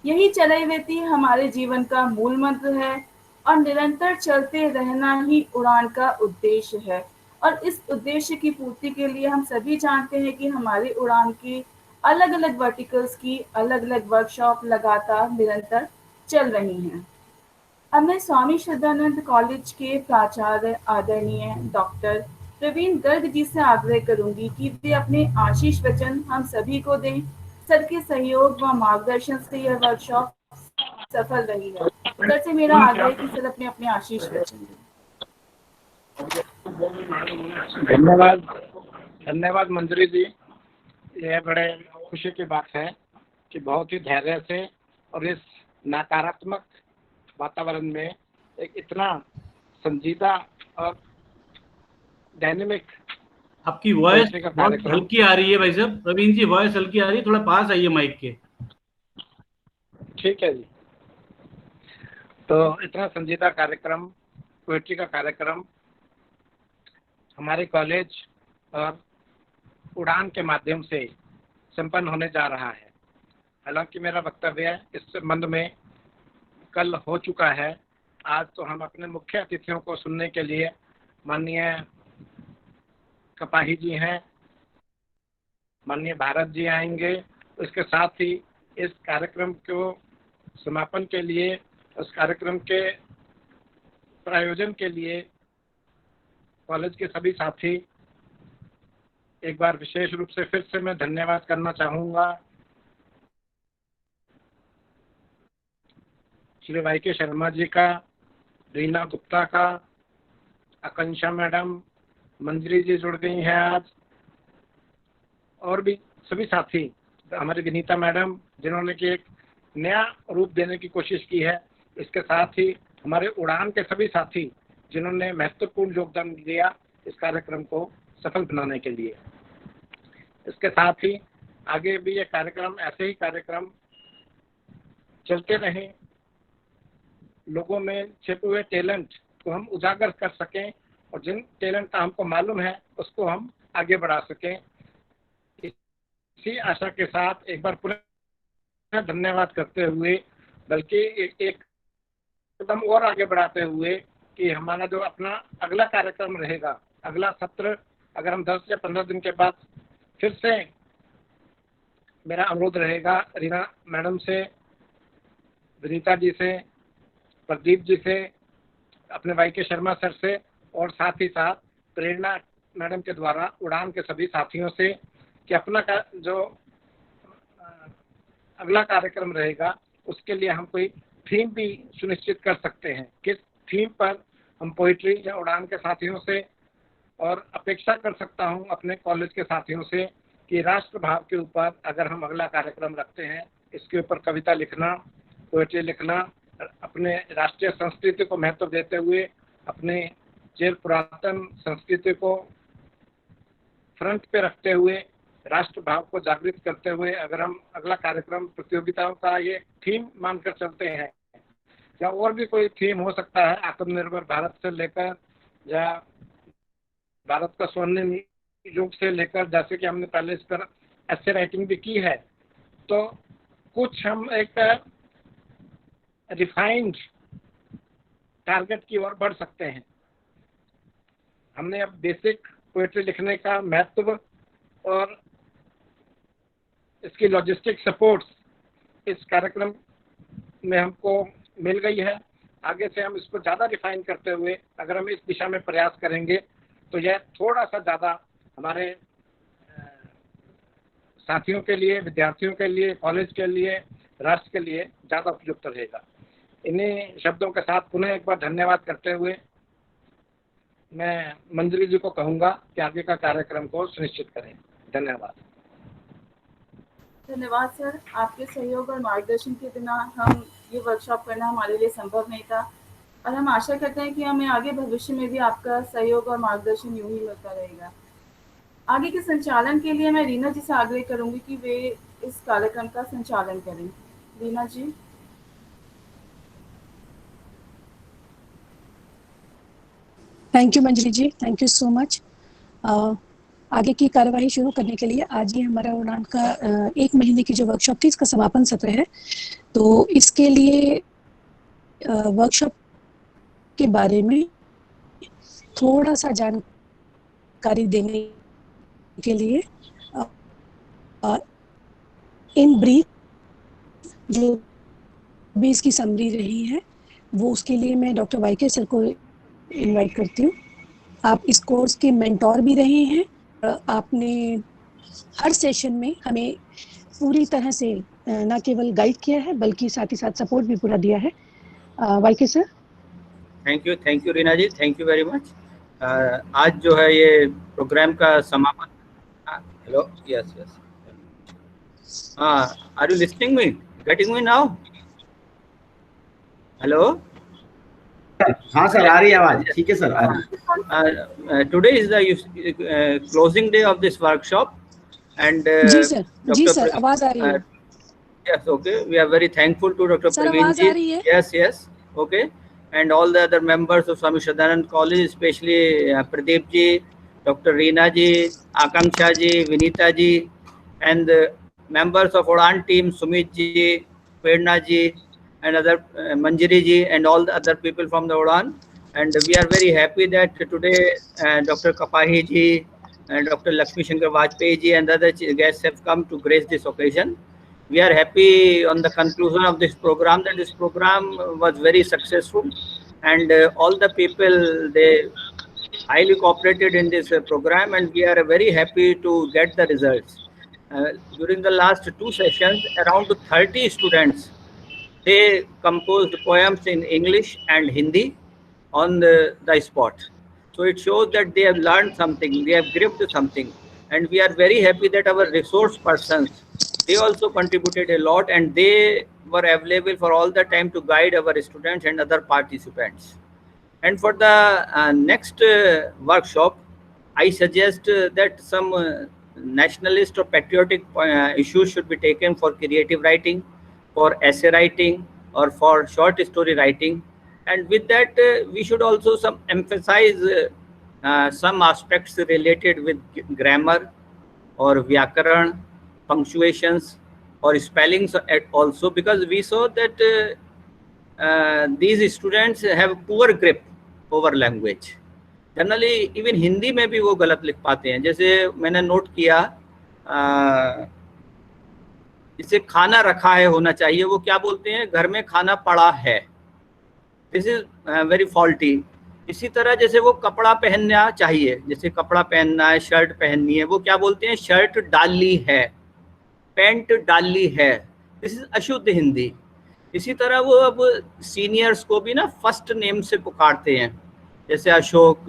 यही चलैवेति हमारे जीवन का मूल मंत्र है और निरंतर चलते रहना ही उड़ान का उद्देश्य है। और इस उद्देश्य की पूर्ति के लिए हम सभी जानते हैं कि हमारी उड़ान की अलग-अलग वर्टिकल्स की अलग-अलग वर्कशॉप लगातार निरंतर चल रही हैं। अब मैं स्वामी श्रद्धानंद कॉलेज के प्राचार्य आदरणीय डॉक्टर प्रवीण गर्ग जी से आग्रह करूंगी कि वे अपने आशीष वचन हम सभी को दें। सर के सहयोग व मार्गदर्शन से यह वर्कशॉप सफल रही है। सर से मेरा आग्रह है कि सर अपने अपने आशीष वचन दें। धन्यवाद, धन्यवाद मंजरी जी। यह बड़े खुशी की बात है कि बहुत ही धैर्य से और इस नकारात्मक वातावरण में एक इतना संजीदा और डायनेमिक आपकी वॉइस बहुत हल्की आ रही है भाई साहब। प्रवीण जी वॉइस हल्की आ रही है, थोड़ा पास आइए माइक के। ठीक है जी। तो इतना संजीदा कार्यक्रम, पोएट्री का कार्यक्रम हमारे कॉलेज और उड़ान के माध्यम से संपन्न होने जा रहा है। हालांकि मेरा वक्तव्य इस संबंध में कल हो चुका है। आज तो हम अपने मुख्य अतिथियों को सुनने के लिए माननीय कपाही जी हैं, माननीय भारत जी आएंगे। इसके साथ ही इस कार्यक्रम को समापन के लिए, उस कार्यक्रम के प्रायोजन के लिए कॉलेज के सभी साथी, एक बार विशेष रूप से फिर से मैं धन्यवाद करना चाहूँगा श्री वाई.के. शर्मा जी का, रीना गुप्ता का, आकांक्षा मैडम, मंजरी जी जुड़ गई हैं आज, और भी सभी साथी, हमारी विनीता मैडम जिन्होंने कि एक नया रूप देने की कोशिश की है। इसके साथ ही हमारे उड़ान के सभी साथी जिन्होंने महत्वपूर्ण योगदान दिया इस कार्यक्रम को सफल बनाने के लिए। इसके साथ ही आगे भी ये कार्यक्रम, ऐसे ही कार्यक्रम चलते रहें, लोगों में छिपे हुए टैलेंट को हम उजागर कर सकें और जिन टैलेंट का हमको मालूम है उसको हम आगे बढ़ा सकें। इसी आशा के साथ एक बार पुनः धन्यवाद करते हुए, बल्कि एक कदम और आगे बढ़ाते हुए कि हमारा जो अपना अगला कार्यक्रम रहेगा, अगला सत्र अगर हम 10 या 15 दिन के बाद फिर से, मेरा अनुरोध रहेगा रीना मैडम से, विनीता जी से, प्रदीप जी से, अपने वाई.के. शर्मा सर से और साथ ही साथ प्रेरणा मैडम के द्वारा उड़ान के सभी साथियों से कि अपना जो अगला कार्यक्रम रहेगा उसके लिए हम कोई थीम भी सुनिश्चित कर सकते हैं। किस थीम पर हम पोइट्री या उड़ान के साथियों से, और अपेक्षा कर सकता हूं अपने कॉलेज के साथियों से कि राष्ट्र भाव के ऊपर अगर हम अगला कार्यक्रम रखते हैं, इसके ऊपर कविता लिखना, पोइट्री लिखना, अपने राष्ट्रीय संस्कृति को महत्व देते हुए, अपने चिर पुरातन संस्कृति को फ्रंट पे रखते हुए, राष्ट्र भाव को जागृत करते हुए अगर हम अगला कार्यक्रम प्रतियोगिताओं का ये थीम मानकर चलते हैं, या और भी कोई थीम हो सकता है, आत्मनिर्भर भारत से लेकर या भारत का स्वर्णिम युग से लेकर, जैसे कि हमने पहले इस पर ऐसे राइटिंग भी की है, तो कुछ हम एक रिफाइंड टारगेट की ओर बढ़ सकते हैं। हमने अब बेसिक पोएट्री लिखने का महत्व और इसकी लॉजिस्टिक सपोर्ट्स इस कार्यक्रम में हमको मिल गई है। आगे से हम इसको ज़्यादा रिफाइन करते हुए अगर हम इस दिशा में प्रयास करेंगे तो यह थोड़ा सा ज़्यादा हमारे साथियों के लिए, विद्यार्थियों के लिए, कॉलेज के लिए, राष्ट्र के लिए ज़्यादा उपयुक्त रहेगा। इन्हीं शब्दों के साथ पुनः एक बार धन्यवाद करते हुए मैं मंजरी जी को कहूँगा कि आगे का कार्यक्रम को सुनिश्चित करें। धन्यवाद। धन्यवाद सर, आपके सहयोग और मार्गदर्शन के बिना हम ये वर्कशॉप करना हमारे लिए संभव नहीं था, और हम आशा करते हैं कि हमें आगे भविष्य में भी आपका सहयोग और मार्गदर्शन यूं ही मिलता रहेगा। आगे के संचालन के लिए मैं रीना जी से आग्रह करूंगी कि वे इस कार्यक्रम का संचालन करें। Reena ji. Thank you Manjari ji, thank you so much. आगे की कार्यवाही शुरू करने के लिए आज ही हमारा उड़ान का 1 महीने की जो वर्कशॉप थी इसका समापन सत्र है। तो इसके लिए वर्कशॉप के बारे में थोड़ा सा जानकारी देने के लिए इन ब्रीफ जो भी इसकी समरी रही है वो उसके लिए मैं डॉक्टर वाईके सर को इनवाइट करती हूँ। आप इस कोर्स के मेंटोर भी रहे हैं। आपने हर सेशन में हमें पूरी तरह से न केवल गाइड किया है बल्कि साथ ही साथ सपोर्ट भी पूरा दिया है। Y K sir. Thank you Reena ji, thank you very much. आज जो है ये प्रोग्राम का समापन। Hello, yes yes, are you listening me, getting me now? Hello, हाँ सर, आ रही है आवाज। ठीक है sir. Today is the closing day of this workshop and जी सर आवाज आ रही है। Yes, okay. We are very thankful to Dr. Praveen ji. Yes, okay. And all the other members of Swami Shraddhanand College, especially Pradeep ji, Dr. Reena ji, Akanksha ji, Vinita ji, and members of Udan team, Sumit ji, Prerna ji, and other Manjari ji, and all the other people from the Udan. And we are very happy that today Dr. Kapahi ji, and Dr. Lakshmi Shankar Vajpayee ji, and other guests have come to grace this occasion. We are happy on the conclusion of this program that this program was very successful, and all the people, they highly cooperated in this program, and we are very happy to get the results. During the last 2 sessions, around 30 students, they composed poems in English and Hindi on the spot. So it shows that they have learned something, they have gripped something, and we are very happy that our resource persons, they also contributed a lot, and they were available for all the time to guide our students and other participants. And for the next workshop, I suggest that some nationalist or patriotic issues should be taken for creative writing, for essay writing, or for short story writing. And with that, we should also emphasize some aspects related with grammar or vyakaran, punctuations or spellings also, because we saw that these students have poor grip over language. Generally, even Hindi में भी वो गलत लिख पाते हैं। जैसे मैंने note किया, इसे खाना रखा है होना चाहिए, वो क्या बोलते हैं, घर में खाना पड़ा है। This is very faulty. इसी तरह जैसे वो कपड़ा पहनना चाहिए, जैसे कपड़ा पहनना है, शर्ट पहननी है, वो क्या बोलते हैं, शर्ट डाली है, पैंट डाली है। दिस इज अशुद्ध हिंदी। इसी तरह वो अब सीनियर्स को भी ना फर्स्ट नेम से पुकारते हैं, जैसे Ashok,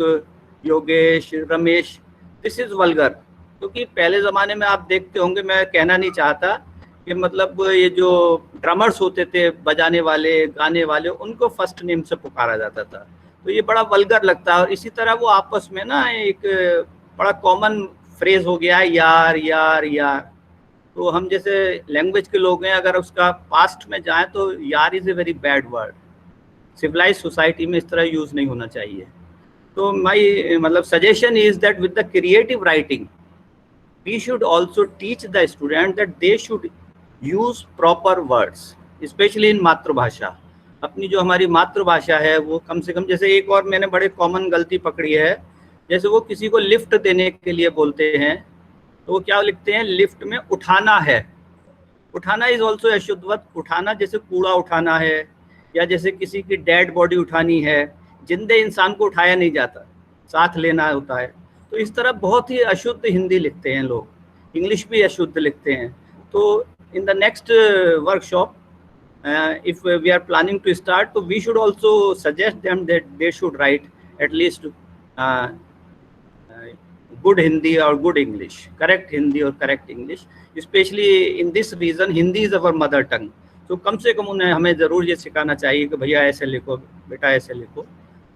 Yogesh, Ramesh. This is vulgar, क्योंकि पहले ज़माने में आप देखते होंगे, मैं कहना नहीं चाहता कि मतलब ये जो ड्रमर्स होते थे, बजाने वाले, गाने वाले, उनको फर्स्ट नेम से पुकारा जाता था, तो ये बड़ा वल्गर लगता है। और इसी तरह वो आपस में ना एक बड़ा कॉमन फ्रेज हो गया है, यार यार यार। तो हम जैसे लैंग्वेज के लोग हैं, अगर उसका पास्ट में जाएं तो यार is a very bad word. Civilize society में इस तरह यूज़ नहीं होना चाहिए। तो माई मतलब suggestion is that with the creative writing we should also teach the student that they should use proper words, specially in मातृभाषा। अपनी जो हमारी मातृभाषा है वो कम से कम, जैसे एक और मैंने बड़े कॉमन गलती पकड़ी है, जैसे वो किसी को लिफ्ट देने के लिए बोलते हैं तो वो क्या लिखते हैं, लिफ्ट में उठाना है। उठाना इज ऑल्सो अशुद्धवत। उठाना जैसे कूड़ा उठाना है, या जैसे किसी की डेड बॉडी उठानी है। जिंदे इंसान को उठाया नहीं जाता, साथ लेना होता है। तो इस तरह बहुत ही अशुद्ध हिंदी लिखते हैं लोग, इंग्लिश भी अशुद्ध लिखते हैं। तो in the next workshop if we are planning to start, so we should also suggest them that they should write at least good Hindi or good English, correct Hindi or correct English, especially in this region Hindi is our mother tongue. So कम से कम उन्हें हमें ज़रूर ये सिखाना चाहिए कि भैया ऐसे लिखो, बेटा ऐसे लिखो,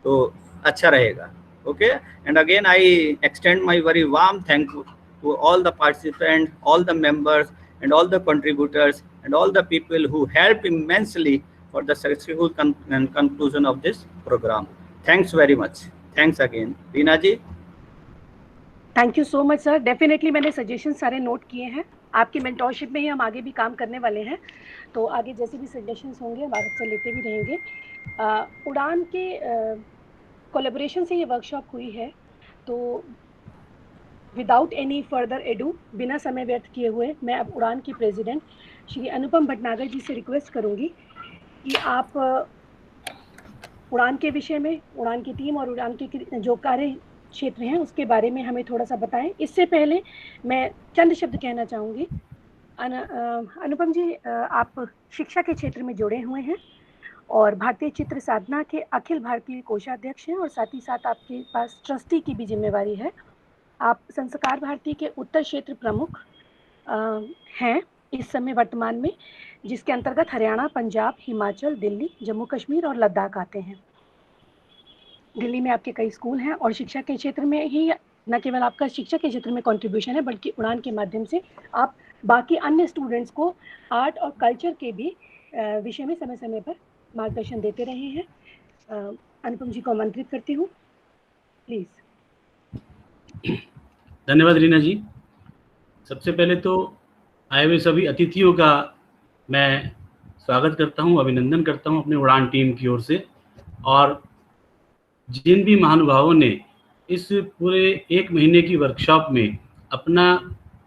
तो अच्छा रहेगा। Okay, and again I extend my very warm thank to all the participants, all the members, and all the contributors, and all the people who helped immensely for the successful conclusion of this program. Thanks very much. Thanks again. Reena ji. Thank you so much sir. Definitely मैंने suggestion सारे note किए हैं। आपकी mentorship में ही हम आगे भी काम करने वाले हैं, तो आगे जैसे भी सजेशंस होंगे हम आपसे लेते भी रहेंगे। उड़ान के कोलैबोरेशन से ये वर्कशॉप हुई है, तो विदाउट एनी फर्दर एडू, बिना समय व्यर्थ किए हुए, मैं अब उड़ान की प्रेसिडेंट श्री अनुपम भटनागर जी से रिक्वेस्ट करूंगी कि आप उड़ान के विषय में, उड़ान की टीम और उड़ान के जो कार्य क्षेत्र हैं उसके बारे में हमें थोड़ा सा बताएं। इससे पहले मैं चंद शब्द कहना चाहूँगी। अनुपम जी, आप शिक्षा के क्षेत्र में जुड़े हुए हैं और भारतीय चित्र साधना के अखिल भारतीय कोषाध्यक्ष हैं, और साथ ही साथ आपके पास ट्रस्टी की भी जिम्मेवारी है। आप संस्कार भारती के उत्तर क्षेत्र प्रमुख हैं इस समय वर्तमान में, जिसके अंतर्गत हरियाणा, पंजाब, हिमाचल, दिल्ली, जम्मू कश्मीर और लद्दाख आते हैं। दिल्ली में आपके कई स्कूल हैं और शिक्षा के क्षेत्र में ही न केवल आपका शिक्षा के क्षेत्र में कंट्रीब्यूशन है, बल्कि उड़ान के माध्यम से आप बाकी अन्य स्टूडेंट्स को आर्ट और कल्चर के भी विषय में समय समय पर मार्गदर्शन देते रहे हैं। अनुपम जी को आमंत्रित करती हूँ, प्लीज। धन्यवाद रीना जी। सबसे पहले तो आए हुए सभी अतिथियों का मैं स्वागत करता हूं, अभिनंदन करता हूं अपने उड़ान टीम की ओर से। और जिन भी महानुभावों ने इस पूरे 1 महीने की वर्कशॉप में अपना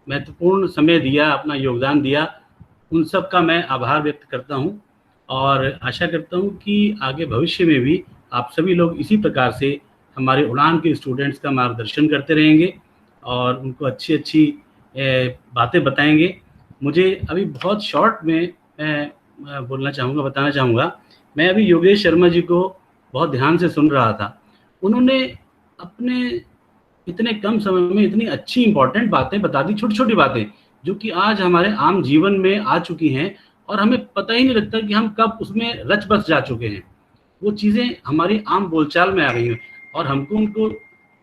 महत्वपूर्ण समय दिया, अपना योगदान दिया, उन सब का मैं आभार व्यक्त करता हूं और आशा करता हूं कि आगे भविष्य में भी आप सभी लोग इसी प्रकार से हमारे उड़ान के स्टूडेंट्स का मार्गदर्शन करते रहेंगे और उनको अच्छी अच्छी बातें बताएंगे। मुझे अभी बहुत शॉर्ट में बोलना चाहूँगा, बताना चाहूँगा। मैं अभी योगेश शर्मा जी को बहुत ध्यान से सुन रहा था। उन्होंने अपने इतने कम समय में इतनी अच्छी इंपॉर्टेंट बातें बता दी, छोटी छोटी बातें जो कि आज हमारे आम जीवन में आ चुकी हैं और हमें पता ही नहीं लगता कि हम कब उसमें रच बस जा चुके हैं। वो चीज़ें हमारी आम बोलचाल में आ गई हैं और हमको उनको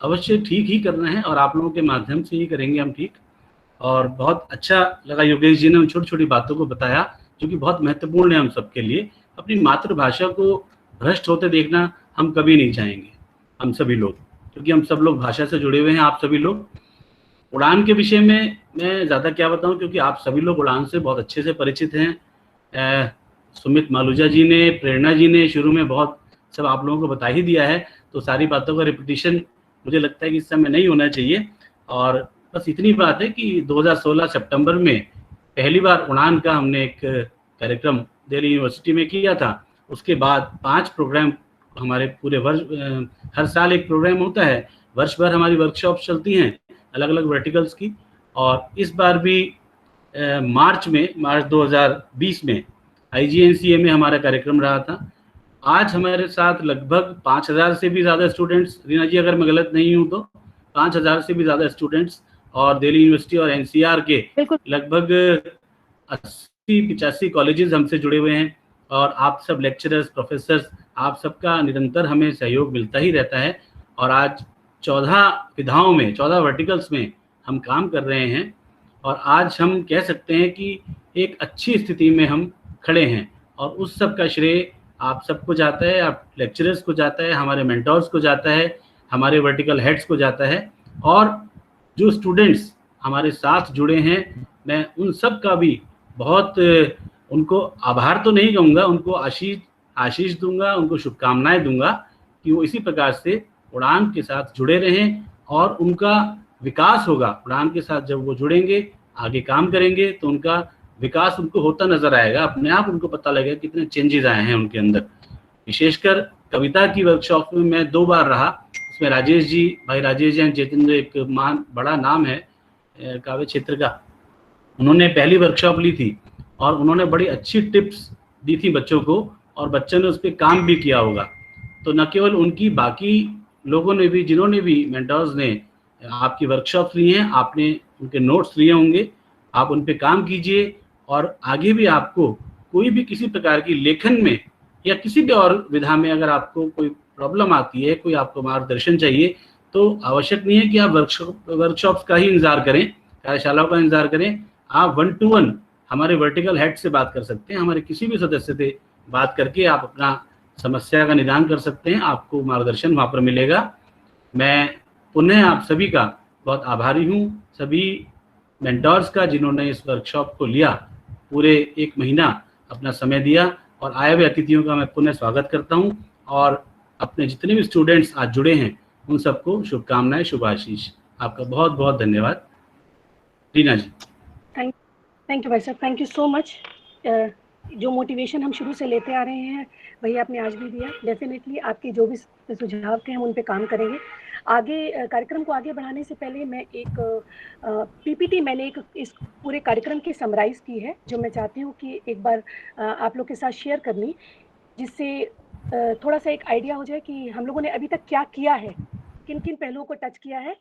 अवश्य ठीक ही करना है और आप लोगों के माध्यम से ही करेंगे हम ठीक। और बहुत अच्छा लगा योगेश जी ने उन छोटी छोटी बातों को बताया जो कि बहुत महत्वपूर्ण है हम सबके लिए। अपनी मातृभाषा को भ्रष्ट होते देखना हम कभी नहीं चाहेंगे, हम सभी लोग, क्योंकि हम सब लोग भाषा से जुड़े हुए हैं। आप सभी लोग उड़ान के विषय में मैं ज़्यादा क्या बताऊं, क्योंकि आप सभी लोग उड़ान से बहुत अच्छे से परिचित हैं। सुमित मालूजा जी ने, प्रेरणा जी ने शुरू में बहुत सब आप लोगों को बता ही दिया है, तो सारी बातों का रिपीटिशन मुझे लगता है कि इस समय नहीं होना चाहिए। और बस इतनी बात है कि 2016 सितंबर में पहली बार उड़ान का हमने एक कार्यक्रम दिल्ली यूनिवर्सिटी में किया था। उसके बाद 5 प्रोग्राम हमारे पूरे वर्ष, हर साल एक प्रोग्राम होता है, वर्ष भर हमारी वर्कशॉप चलती हैं अलग अलग वर्टिकल्स की। और इस बार भी मार्च 2020 में IGNCA में हमारा कार्यक्रम रहा था। आज हमारे साथ लगभग 5000 से भी ज़्यादा स्टूडेंट्स, रीना जी अगर मैं गलत नहीं हूँ तो 5000 से भी ज़्यादा स्टूडेंट्स, और दिल्ली यूनिवर्सिटी और NCR के लगभग 80-85 कॉलेजेस हमसे जुड़े हुए हैं। और आप सब लेक्चरर्स, प्रोफेसर्स, आप सबका निरंतर हमें सहयोग मिलता ही रहता है। और आज 14 विधाओं में, 14 वर्टिकल्स में हम काम कर रहे हैं और आज हम कह सकते हैं कि एक अच्छी स्थिति में हम खड़े हैं। और उस सब का श्रेय आप सबको जाता है, आप लेक्चरर्स को जाता है, हमारे मेंटर्स को जाता है, हमारे वर्टिकल हेड्स को जाता है। और जो स्टूडेंट्स हमारे साथ जुड़े हैं, मैं उन सब का भी बहुत उनको आभार तो नहीं कहूँगा, उनको आशीष दूंगा, उनको शुभकामनाएं दूंगा कि वो इसी प्रकार से उड़ान के साथ जुड़े रहें और उनका विकास होगा। उड़ान के साथ जब वो जुड़ेंगे, आगे काम करेंगे, तो उनका विकास उनको होता नजर आएगा, अपने आप उनको पता लगेगा कितने चेंजेस आए हैं उनके अंदर। विशेषकर कविता की वर्कशॉप में मैं 2 बार रहा, उसमें राजेश जी, भाई राजेश जैन चेतन, एक बड़ा नाम है काव्य क्षेत्र का, उन्होंने पहली वर्कशॉप ली थी और उन्होंने बड़ी अच्छी टिप्स दी थी बच्चों को और बच्चों ने उस पर काम भी किया होगा। तो न केवल उनकी, बाकी लोगों ने भी, जिन्होंने भी मेंटर्स ने आपकी वर्कशॉप ली हैं, आपने उनके नोट्स लिए होंगे, आप उन पे काम कीजिए। और आगे भी आपको कोई भी किसी प्रकार की लेखन में या किसी भी और विधा में अगर आपको कोई प्रॉब्लम आती है, कोई आपको मार्गदर्शन चाहिए, तो आवश्यक नहीं है कि आप वर्कशॉप्स का ही इंतजार करें, कार्यशालाओं का इंतजार करें। आप 1 to 1 हमारे वर्टिकल हेड से बात कर सकते हैं, हमारे किसी भी सदस्य से बात करके आप अपना समस्या का निदान कर सकते हैं, आपको मार्गदर्शन वहाँ पर मिलेगा। मैं पुनः आप सभी का बहुत आभारी हूँ सभी मेंटर्स का जिन्होंने इस वर्कशॉप को लिया, पूरे 1 महीना अपना समय दिया, और आए हुए अतिथियों का मैं पुनः स्वागत करता हूँ, और अपने जितने भी स्टूडेंट्स आज जुड़े हैं उन सबको शुभकामनाएं, शुभाशीष। आपका बहुत बहुत धन्यवाद। रीना जी। थैंक यू भाई साहब, थैंक यू सो मच। जो मोटिवेशन हम शुरू से लेते आ रहे हैं वही आपने आज भी दिया। डेफिनेटली आपके जो भी सुझाव थे हम उन पे काम करेंगे। आगे कार्यक्रम को आगे बढ़ाने से पहले मैं एक पीपीटी मैंने एक इस पूरे कार्यक्रम की समराइज की है, जो मैं चाहती हूँ कि एक बार आप लोग के साथ शेयर करनी, जिससे थोड़ा सा एक आइडिया हो जाए कि हम लोगों ने अभी तक क्या किया है, किन किन पहलुओं को टच किया है।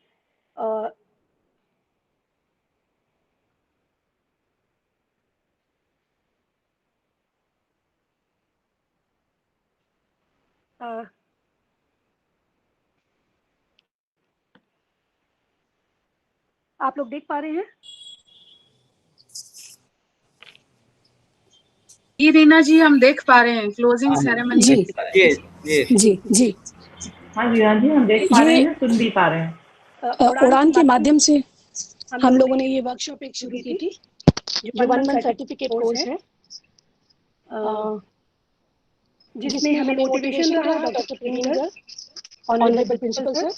आप लोग देख पा रहे हैं? जी रीना जी, हम देख पा रहे हैं क्लोजिंग सेरेमनी। जी जी जी जी हाँ रीना जी, हम देख पा रहे हैं, सुन भी पा रहे हैं। उड़ान के माध्यम से हम लोगों ने ये वर्कशॉप एक शुरू की थी, जो 1 मंथ सर्टिफिकेट कोर्स है, जिसमें हमें मोटिवेशन रहा doctor Praveen Garg, honourable principal sir,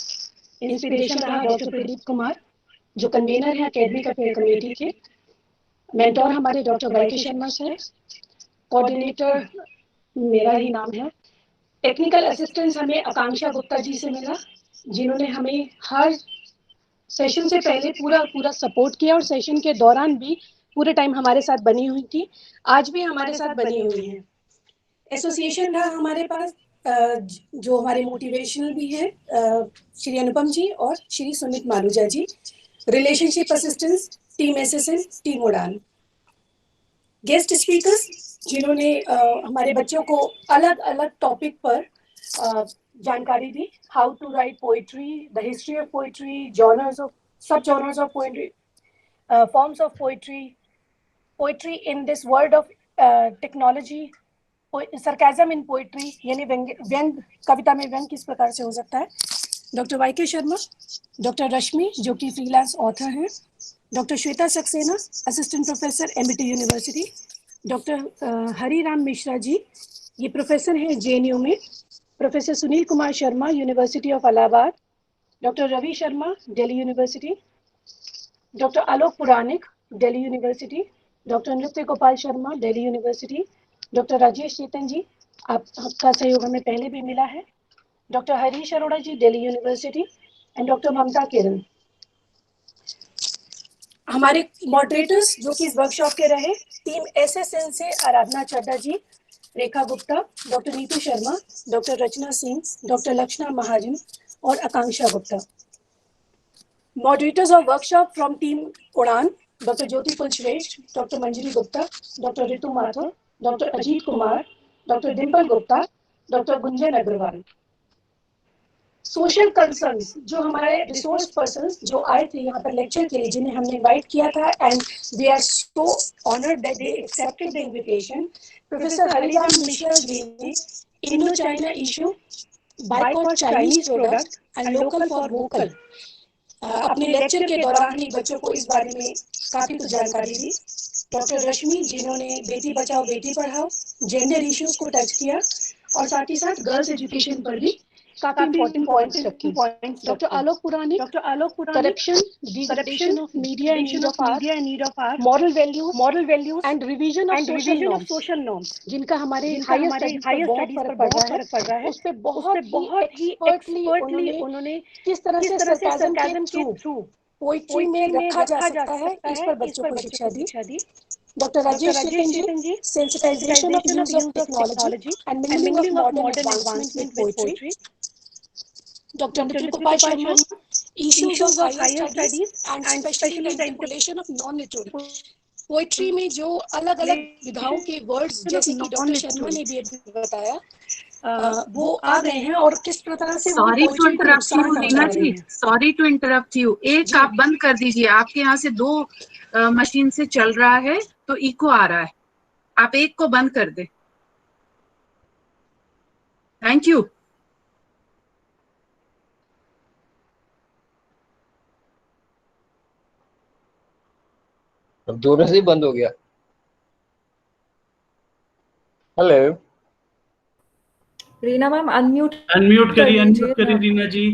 inspiration रहा डॉक्टर प्रदीप कुमार, जो कन्वीनर है एकेडमिक अफेयर कमेटी के, मेंटोर हमारे doctor Y K Sharma sir, coordinator मेरा ही नाम है, टेक्निकल असिस्टेंस हमें आकांक्षा गुप्ता जी से मिला, जिन्होंने हमें हर सेशन से पहले पूरा सपोर्ट किया और सेशन के दौरान भी पूरे टाइम हमारे साथ बनी हुई थी, आज भी हमारे साथ बनी हुई है। एसोसिएशन रहा हमारे पास, जो हमारे मोटिवेशनल भी है, श्री अनुपम जी और Shri Sumit Maluja ji, relationship assistance, team SSN, team Udaan. Guest speakers जिन्होंने हमारे बच्चों को अलग अलग टॉपिक पर जानकारी दी, how to write poetry, the history of poetry, genres of sub genres of poetry, forms of poetry, poetry in this world of technology, sarcasm in poetry, यानी व्यंग कविता में व्यंग किस प्रकार से हो सकता है। Doctor Y K Sharma, doctor Rashmi जो कि फ्रीलांस ऑथर हैं, doctor Shweta Saxena, assistant professor MBT university, doctor Hariram Mishra ji, ये प्रोफेसर हैं जेएनयू में, professor Sunil Kumar Sharma, university of Allahabad, doctor Ravi Sharma, Delhi university, doctor Alok Puranik, Delhi university, doctor Nritya Gopal Sharma, Delhi university, doctor Rajesh Chetan ji, आपका सहयोग हमें पहले भी मिला है, doctor Harish Arora ji, Delhi university, and doctor Mamta Kiran. हमारे मॉडरेटर्स जो कि इस वर्कशॉप के रहे, टीम एसएसएन से Aradhana Chadda ji, Rekha Gupta, doctor Neetu Sharma, doctor Rachna Singh, doctor Lakshana Mahajan और Akanksha Gupta. Moderators of workshop from team Udaan, doctor Jyoti Kulshreshtha, doctor Manjari Gupta, doctor Ritu Mathur, doctor Ajit Kumar, doctor Dimple Gupta, doctor Gunjan Agarwal. Social concerns जो हमारे रिसोर्स पर्सन्स जो आए थे यहाँ पर लेक्चर के लिए, जिन्हें हमने इनवाइट किया था, and we are so honoured that they accepted the invitation. Professor Hariram Mishra ji ने Indo China issue, boycott Chinese product and local for vocal, अपने लेक्चर के दौरान ही बच्चों को इस बारे में काफी कुछ जानकारी दी। डॉक्टर रश्मि जिन्होंने बेटी बचाओ बेटी पढ़ाओ, जेंडर इश्यूज को टच किया और साथ ही साथ गर्ल्स एजुकेशन पर भी काफी इंपॉर्टेंट पॉइंट्स रखे। Doctor Alok Puranik, corruption, degradation of media and need of our, moral values and revision of social norms, जिनका हमारे हाईएस्ट स्टडीज पर बहुत फर्क पड़ रहा है। उस पे बहुत ही एक्सपर्टली उन्होंने किस तरह से सरकाज़म के थ्रू पोइट्री में रखा जा सकता है, इस पर बच्चों को शिक्षा दी। Doctor Rajesh Chetan ji, sensitisation of use of technology and mingling of modern advancement with poetry. Doctor Nritya Gopal Sharma, issues of higher studies and specially the interpretation of non literary poetry में जो अलग अलग विधाओं के वर्ड्स, जैसे कि डॉक्टर शर्मा ने भी बताया, वो आ गए हैं और किस प्रकार से sorry to interrupt you Reena ji, sorry to interrupt you. एक आप बंद कर दीजिए, आपके यहाँ से 2 मशीन से चल रहा है तो इको आ रहा है, आप एक को बंद कर दे। Thank you. अब दोनों से ही बंद हो गया। हेलो रीना मैम, अनम्यूट करिए रीना जी।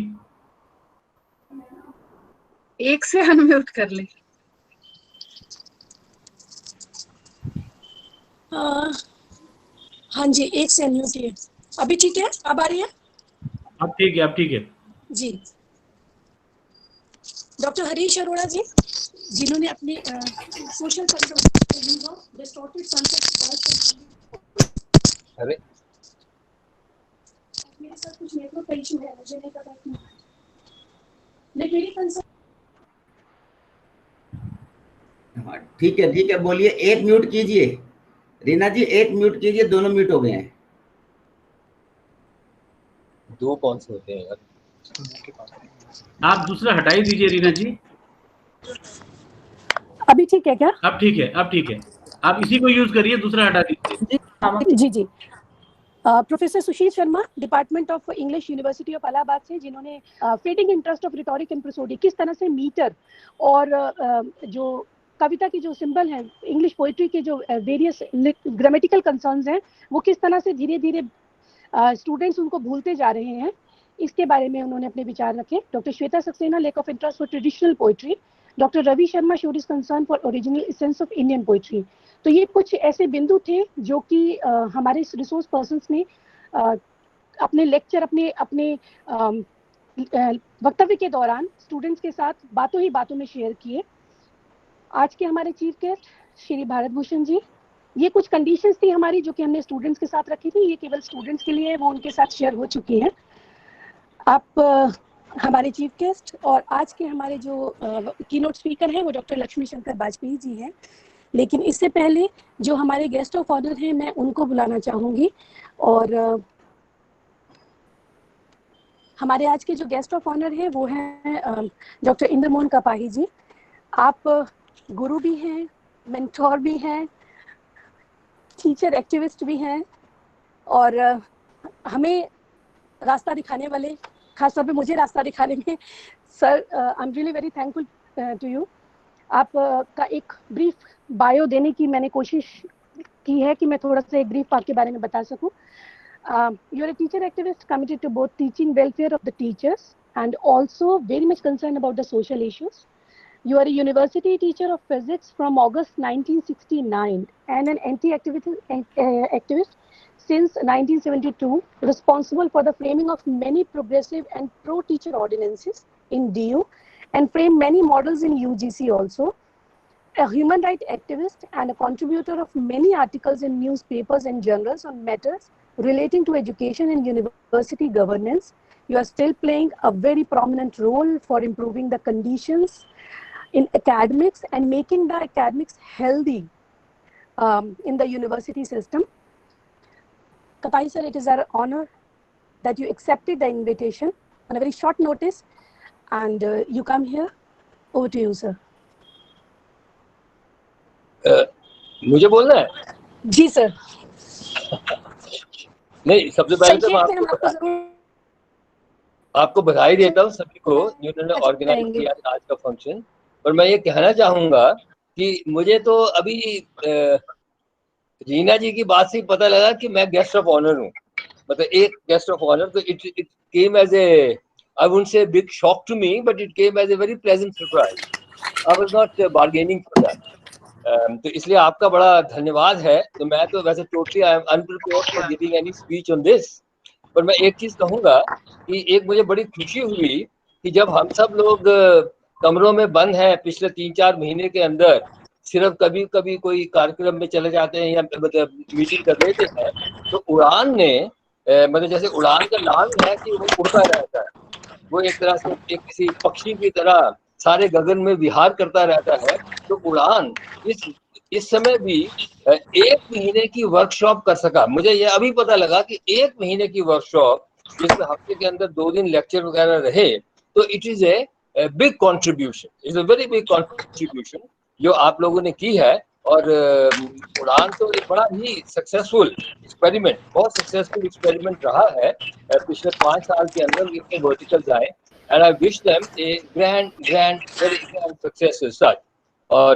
एक से अनम्यूट कर ले। हाँ जी, एक से अनम्यूट है। अभी ठीक है? अब आ रही है? अब ठीक है, अब ठीक है जी। डॉक्टर हरीश अरोड़ा जी, जिन्होंने अपने सोशल डिस्टॉर्टेड कॉन्सेप्ट, अरे मेरे साथ कुछ नेटवर्क का इशू है, मुझे नहीं पता क्यों, लेकिन मेरी कंसर्न। ठीक है, बोलिए। एक म्यूट कीजिए रीना जी, एक म्यूट कीजिए, दोनों म्यूट हो गए हैं। दो कौन से होते हैं यार? आप दूसरा हटा ही दीजिए रीना जी। अभी ठीक है क्या? अब ठीक है, अब ठीक है। आप इसी को यूज करिए, दूसरा हटा दीजिए। जी जी। Professor Sushil Sharma, department of English, university of Allahabad से, जिन्होंने fading interest of rhetoric and prosody, किस तरह से मीटर और जो कविता की जो सिंबल है, इंग्लिश पोइट्री के जो वेरियस ग्रामेटिकल कंसर्न्स हैं, वो किस तरह से धीरे धीरे स्टूडेंट्स उनको भूलते जा रहे हैं, इसके बारे में उन्होंने अपने विचार रखे। Doctor Shweta Saxena, lack of interest for traditional poetry. Doctor Ravi Sharma, showed his concern for original essence of Indian poetry. तो ये कुछ ऐसे बिंदु थे जो कि हमारे रिसोर्स पर्सन्स ने अपने लेक्चर, अपने वक्तव्य के दौरान स्टूडेंट्स के साथ बातों ही बातों में शेयर किए। आज के हमारे चीफ गेस्ट श्री भारत भूषण जी, ये कुछ कंडीशंस थी हमारी जो कि हमने स्टूडेंट्स के साथ रखी थी, ये केवल स्टूडेंट्स के लिए है, वो उनके साथ शेयर हो चुकी है। आप हमारे चीफ गेस्ट और आज के हमारे जो कीनोट स्पीकर हैं वो डॉक्टर लक्ष्मी शंकर वाजपेयी जी हैं। लेकिन इससे पहले जो हमारे गेस्ट ऑफ ऑनर हैं, मैं उनको बुलाना चाहूँगी। और हमारे आज के जो गेस्ट ऑफ ऑनर हैं वो हैं डॉक्टर इंद्रमोहन कपाही जी। आप गुरु भी हैं, मेंटोर भी हैं, टीचर एक्टिविस्ट भी हैं और हमें रास्ता दिखाने वाले, खासतौर पे मुझे रास्ता दिखाने में sir, I am really very thankful to you. आप का एक ब्रीफ बायो देने की मैंने कोशिश की है कि मैं थोड़ा सा एक ब्रीफ आपके बारे में बता सकूं। You are a teacher activist committed to both teaching welfare of the teachers and also very much concern about the social issues. You are a university teacher of physics from August 1969 and an anti-activist since 1972, responsible for the framing of many progressive and pro-teacher ordinances in DU and framed many models in UGC also. A human rights activist and a contributor of many articles in newspapers and journals on matters relating to education and university governance. You are still playing a very prominent role for improving the conditions in academics and making the academics healthy in the university system. Kapai sir, it is our honor that you accepted the invitation on a very short notice and you come here. Over to you, sir. मुझे बोलना है? जी sir. नहीं, सबसे पहले तो आपको बधाई देता हूँ सभी को जिन्होंने ऑर्गेनाइज किया आज का फंक्शन। और मैं ये कहना चाहूंगा कि मुझे तो अभी रीना जी की बात से पता लगा कि मैं गेस्ट ऑफ ऑनर हूँ, मतलब एक गेस्ट ऑफ ऑनर। तो it came as a, I wouldn't say big shock to me, but it came as a very pleasant surprise. I was not bargaining for that. तो इसलिए आपका बड़ा धन्यवाद है। तो मैं तो वैसे totally I am अनप्रिपेयर्ड for giving any speech on this, पर मैं एक चीज कहूंगा कि एक मुझे बड़ी खुशी हुई कि जब हम सब लोग कमरों में बंद हैं पिछले 3-4 महीने के अंदर, सिर्फ कभी कभी कोई कार्यक्रम में चले जाते हैं या मतलब मीटिंग कर लेते हैं, तो उड़ान ने मतलब जैसे उड़ान का नाम है कि वो उड़ता रहता है, वो एक तरह से एक किसी पक्षी की तरह सारे गगन में विहार करता रहता है। तो उड़ान इस समय भी 1 महीने की वर्कशॉप कर सका। मुझे ये अभी पता लगा कि 1 महीने की वर्कशॉप जिसमें हफ्ते के अंदर 2 दिन लेक्चर वगैरह रहे, तो it is a big contribution, is a very big contribution जो आप लोगों ने की है। और उड़ान तो एक बड़ा ही सक्सेसफुल एक्सपेरिमेंट, बहुत सक्सेसफुल एक्सपेरिमेंट रहा है पिछले 5 साल के अंदर इतने वर्टिकल आए। And I wish them a grand very grand success सच। और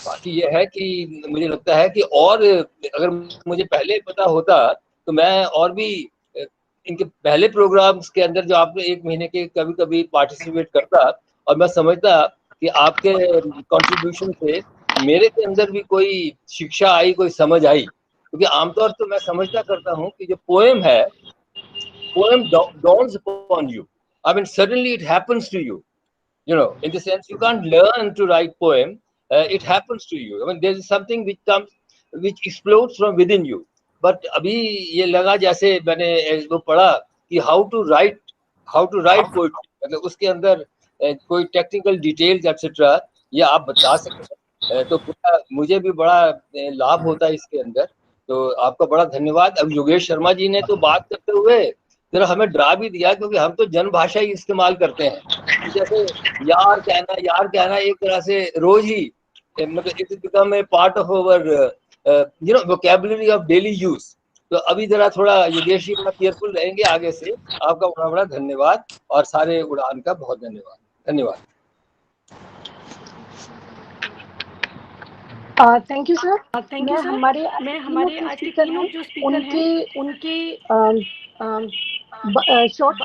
बाकी ये है कि मुझे लगता है कि और अगर मुझे पहले पता होता तो मैं और भी इनके पहले प्रोग्राम्स के अंदर जो आपने 1 महीने के कभी कभी पार्टिसिपेट करता, और मैं समझता कि आपके कंट्रीब्यूशन से मेरे के अंदर भी कोई शिक्षा आई, कोई समझ आई। क्योंकि आमतौर तो मैं समझता करता हूँ कि जो पोएम है, poem dawns upon you. I mean, suddenly it happens to you. You know, in the sense you can't learn to write poem. It happens to you. I mean, there is something which comes, which explodes from within you. But अभी ये लगा जैसे मैंने वो पढ़ा कि how to write poetry. मतलब उसके अंदर कोई टेक्निकल डिटेल्स एक्सेट्रा ये आप बता सकते, तो मुझे भी बड़ा लाभ होता है इसके अंदर। तो आपका बड़ा धन्यवाद। अब योगेश शर्मा जी ने तो बात करते हुए जरा हमें डरा भी दिया, क्योंकि हम तो जन भाषा ही इस्तेमाल करते हैं। जैसे यार कहना एक तरह से रोज ही, मतलब it is become a part of our vocabulary of daily use. तो अभी जरा थोड़ा योगेश जी बड़ा केयरफुल रहेंगे आगे से। आपका बड़ा बड़ा धन्यवाद और सारे उड़ान का बहुत धन्यवाद। Thank you sir. मैं हमारे आज के स्पीकर हैं उनके शॉर्ट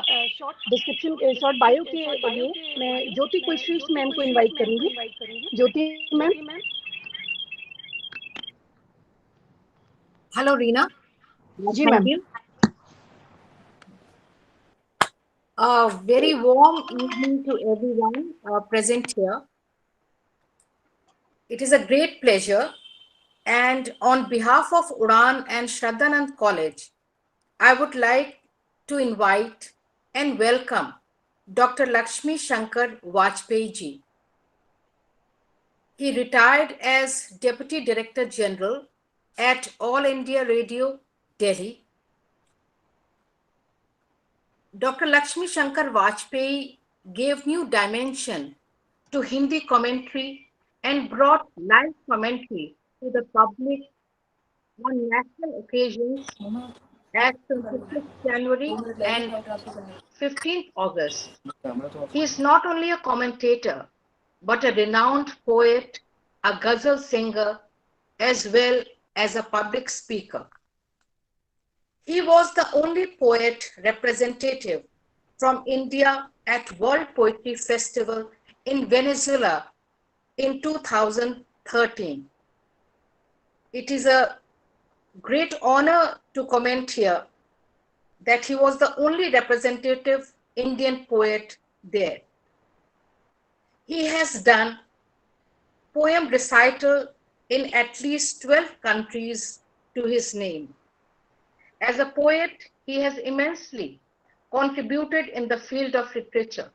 शॉर्ट बायो के लिए मैं ज्योति कुलश्रेष्ठ मैम को इनवाइट करूंगी। ज्योति ma'am. Hello Reena. Ji ma'am. Very warm evening to everyone present here. It is a great pleasure, and on behalf of Udan and Shraddhanand College, I would like to invite and welcome Dr. Lakshmi Shankar Vajpayee ji. He retired as Deputy Director General at All India Radio, Delhi. Dr. Lakshmi Shankar Vajpayee gave new dimension to Hindi commentary and brought live commentary to the public on national occasions as 25th January and 15th August. He is not only a commentator, but a renowned poet, a ghazal singer, as well as a public speaker. He was the only poet representative from India at World Poetry Festival in Venezuela in 2013. It is a great honor to comment here that he was the only representative Indian poet there. He has done poem recital in at least 12 countries to his name. As a poet, he has immensely contributed in the field of literature.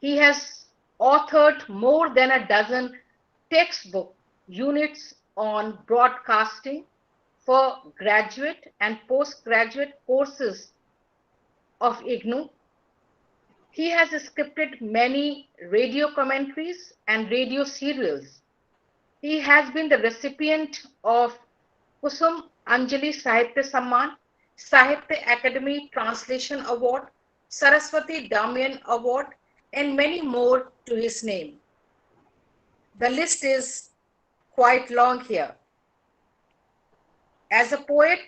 He has authored more than a dozen textbook units on broadcasting for graduate and postgraduate courses of IGNOU. He has scripted many radio commentaries and radio serials. He has been the recipient of Kusum Anjali Sahitya Samman, Sahitya Academy Translation Award, Saraswati Damian Award, and many more to his name. The list is quite long here. As a poet,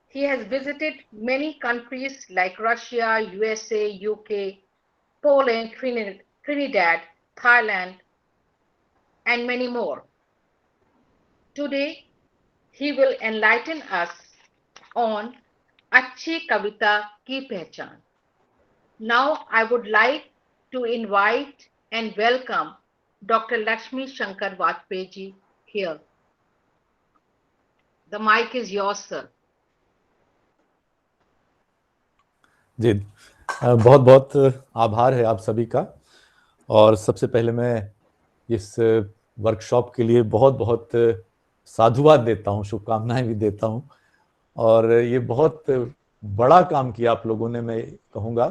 he has visited many countries like Russia, USA, UK, Poland, Trinidad, Thailand, and many more. Today, he will enlighten us on Achhi Kavita Ki Pehchan. Now, I would like to invite and welcome Dr. Lakshmi Shankar Vajpayee ji here. The mic is yours, sir. जी, बहुत बहुत आभार है आप सभी का। और सबसे पहले मैं इस वर्कशॉप के लिए बहुत बहुत साधुवाद देता हूँ, शुभकामनाएं भी देता हूँ। और ये बहुत बड़ा काम किया आप लोगों ने, मैं कहूँगा।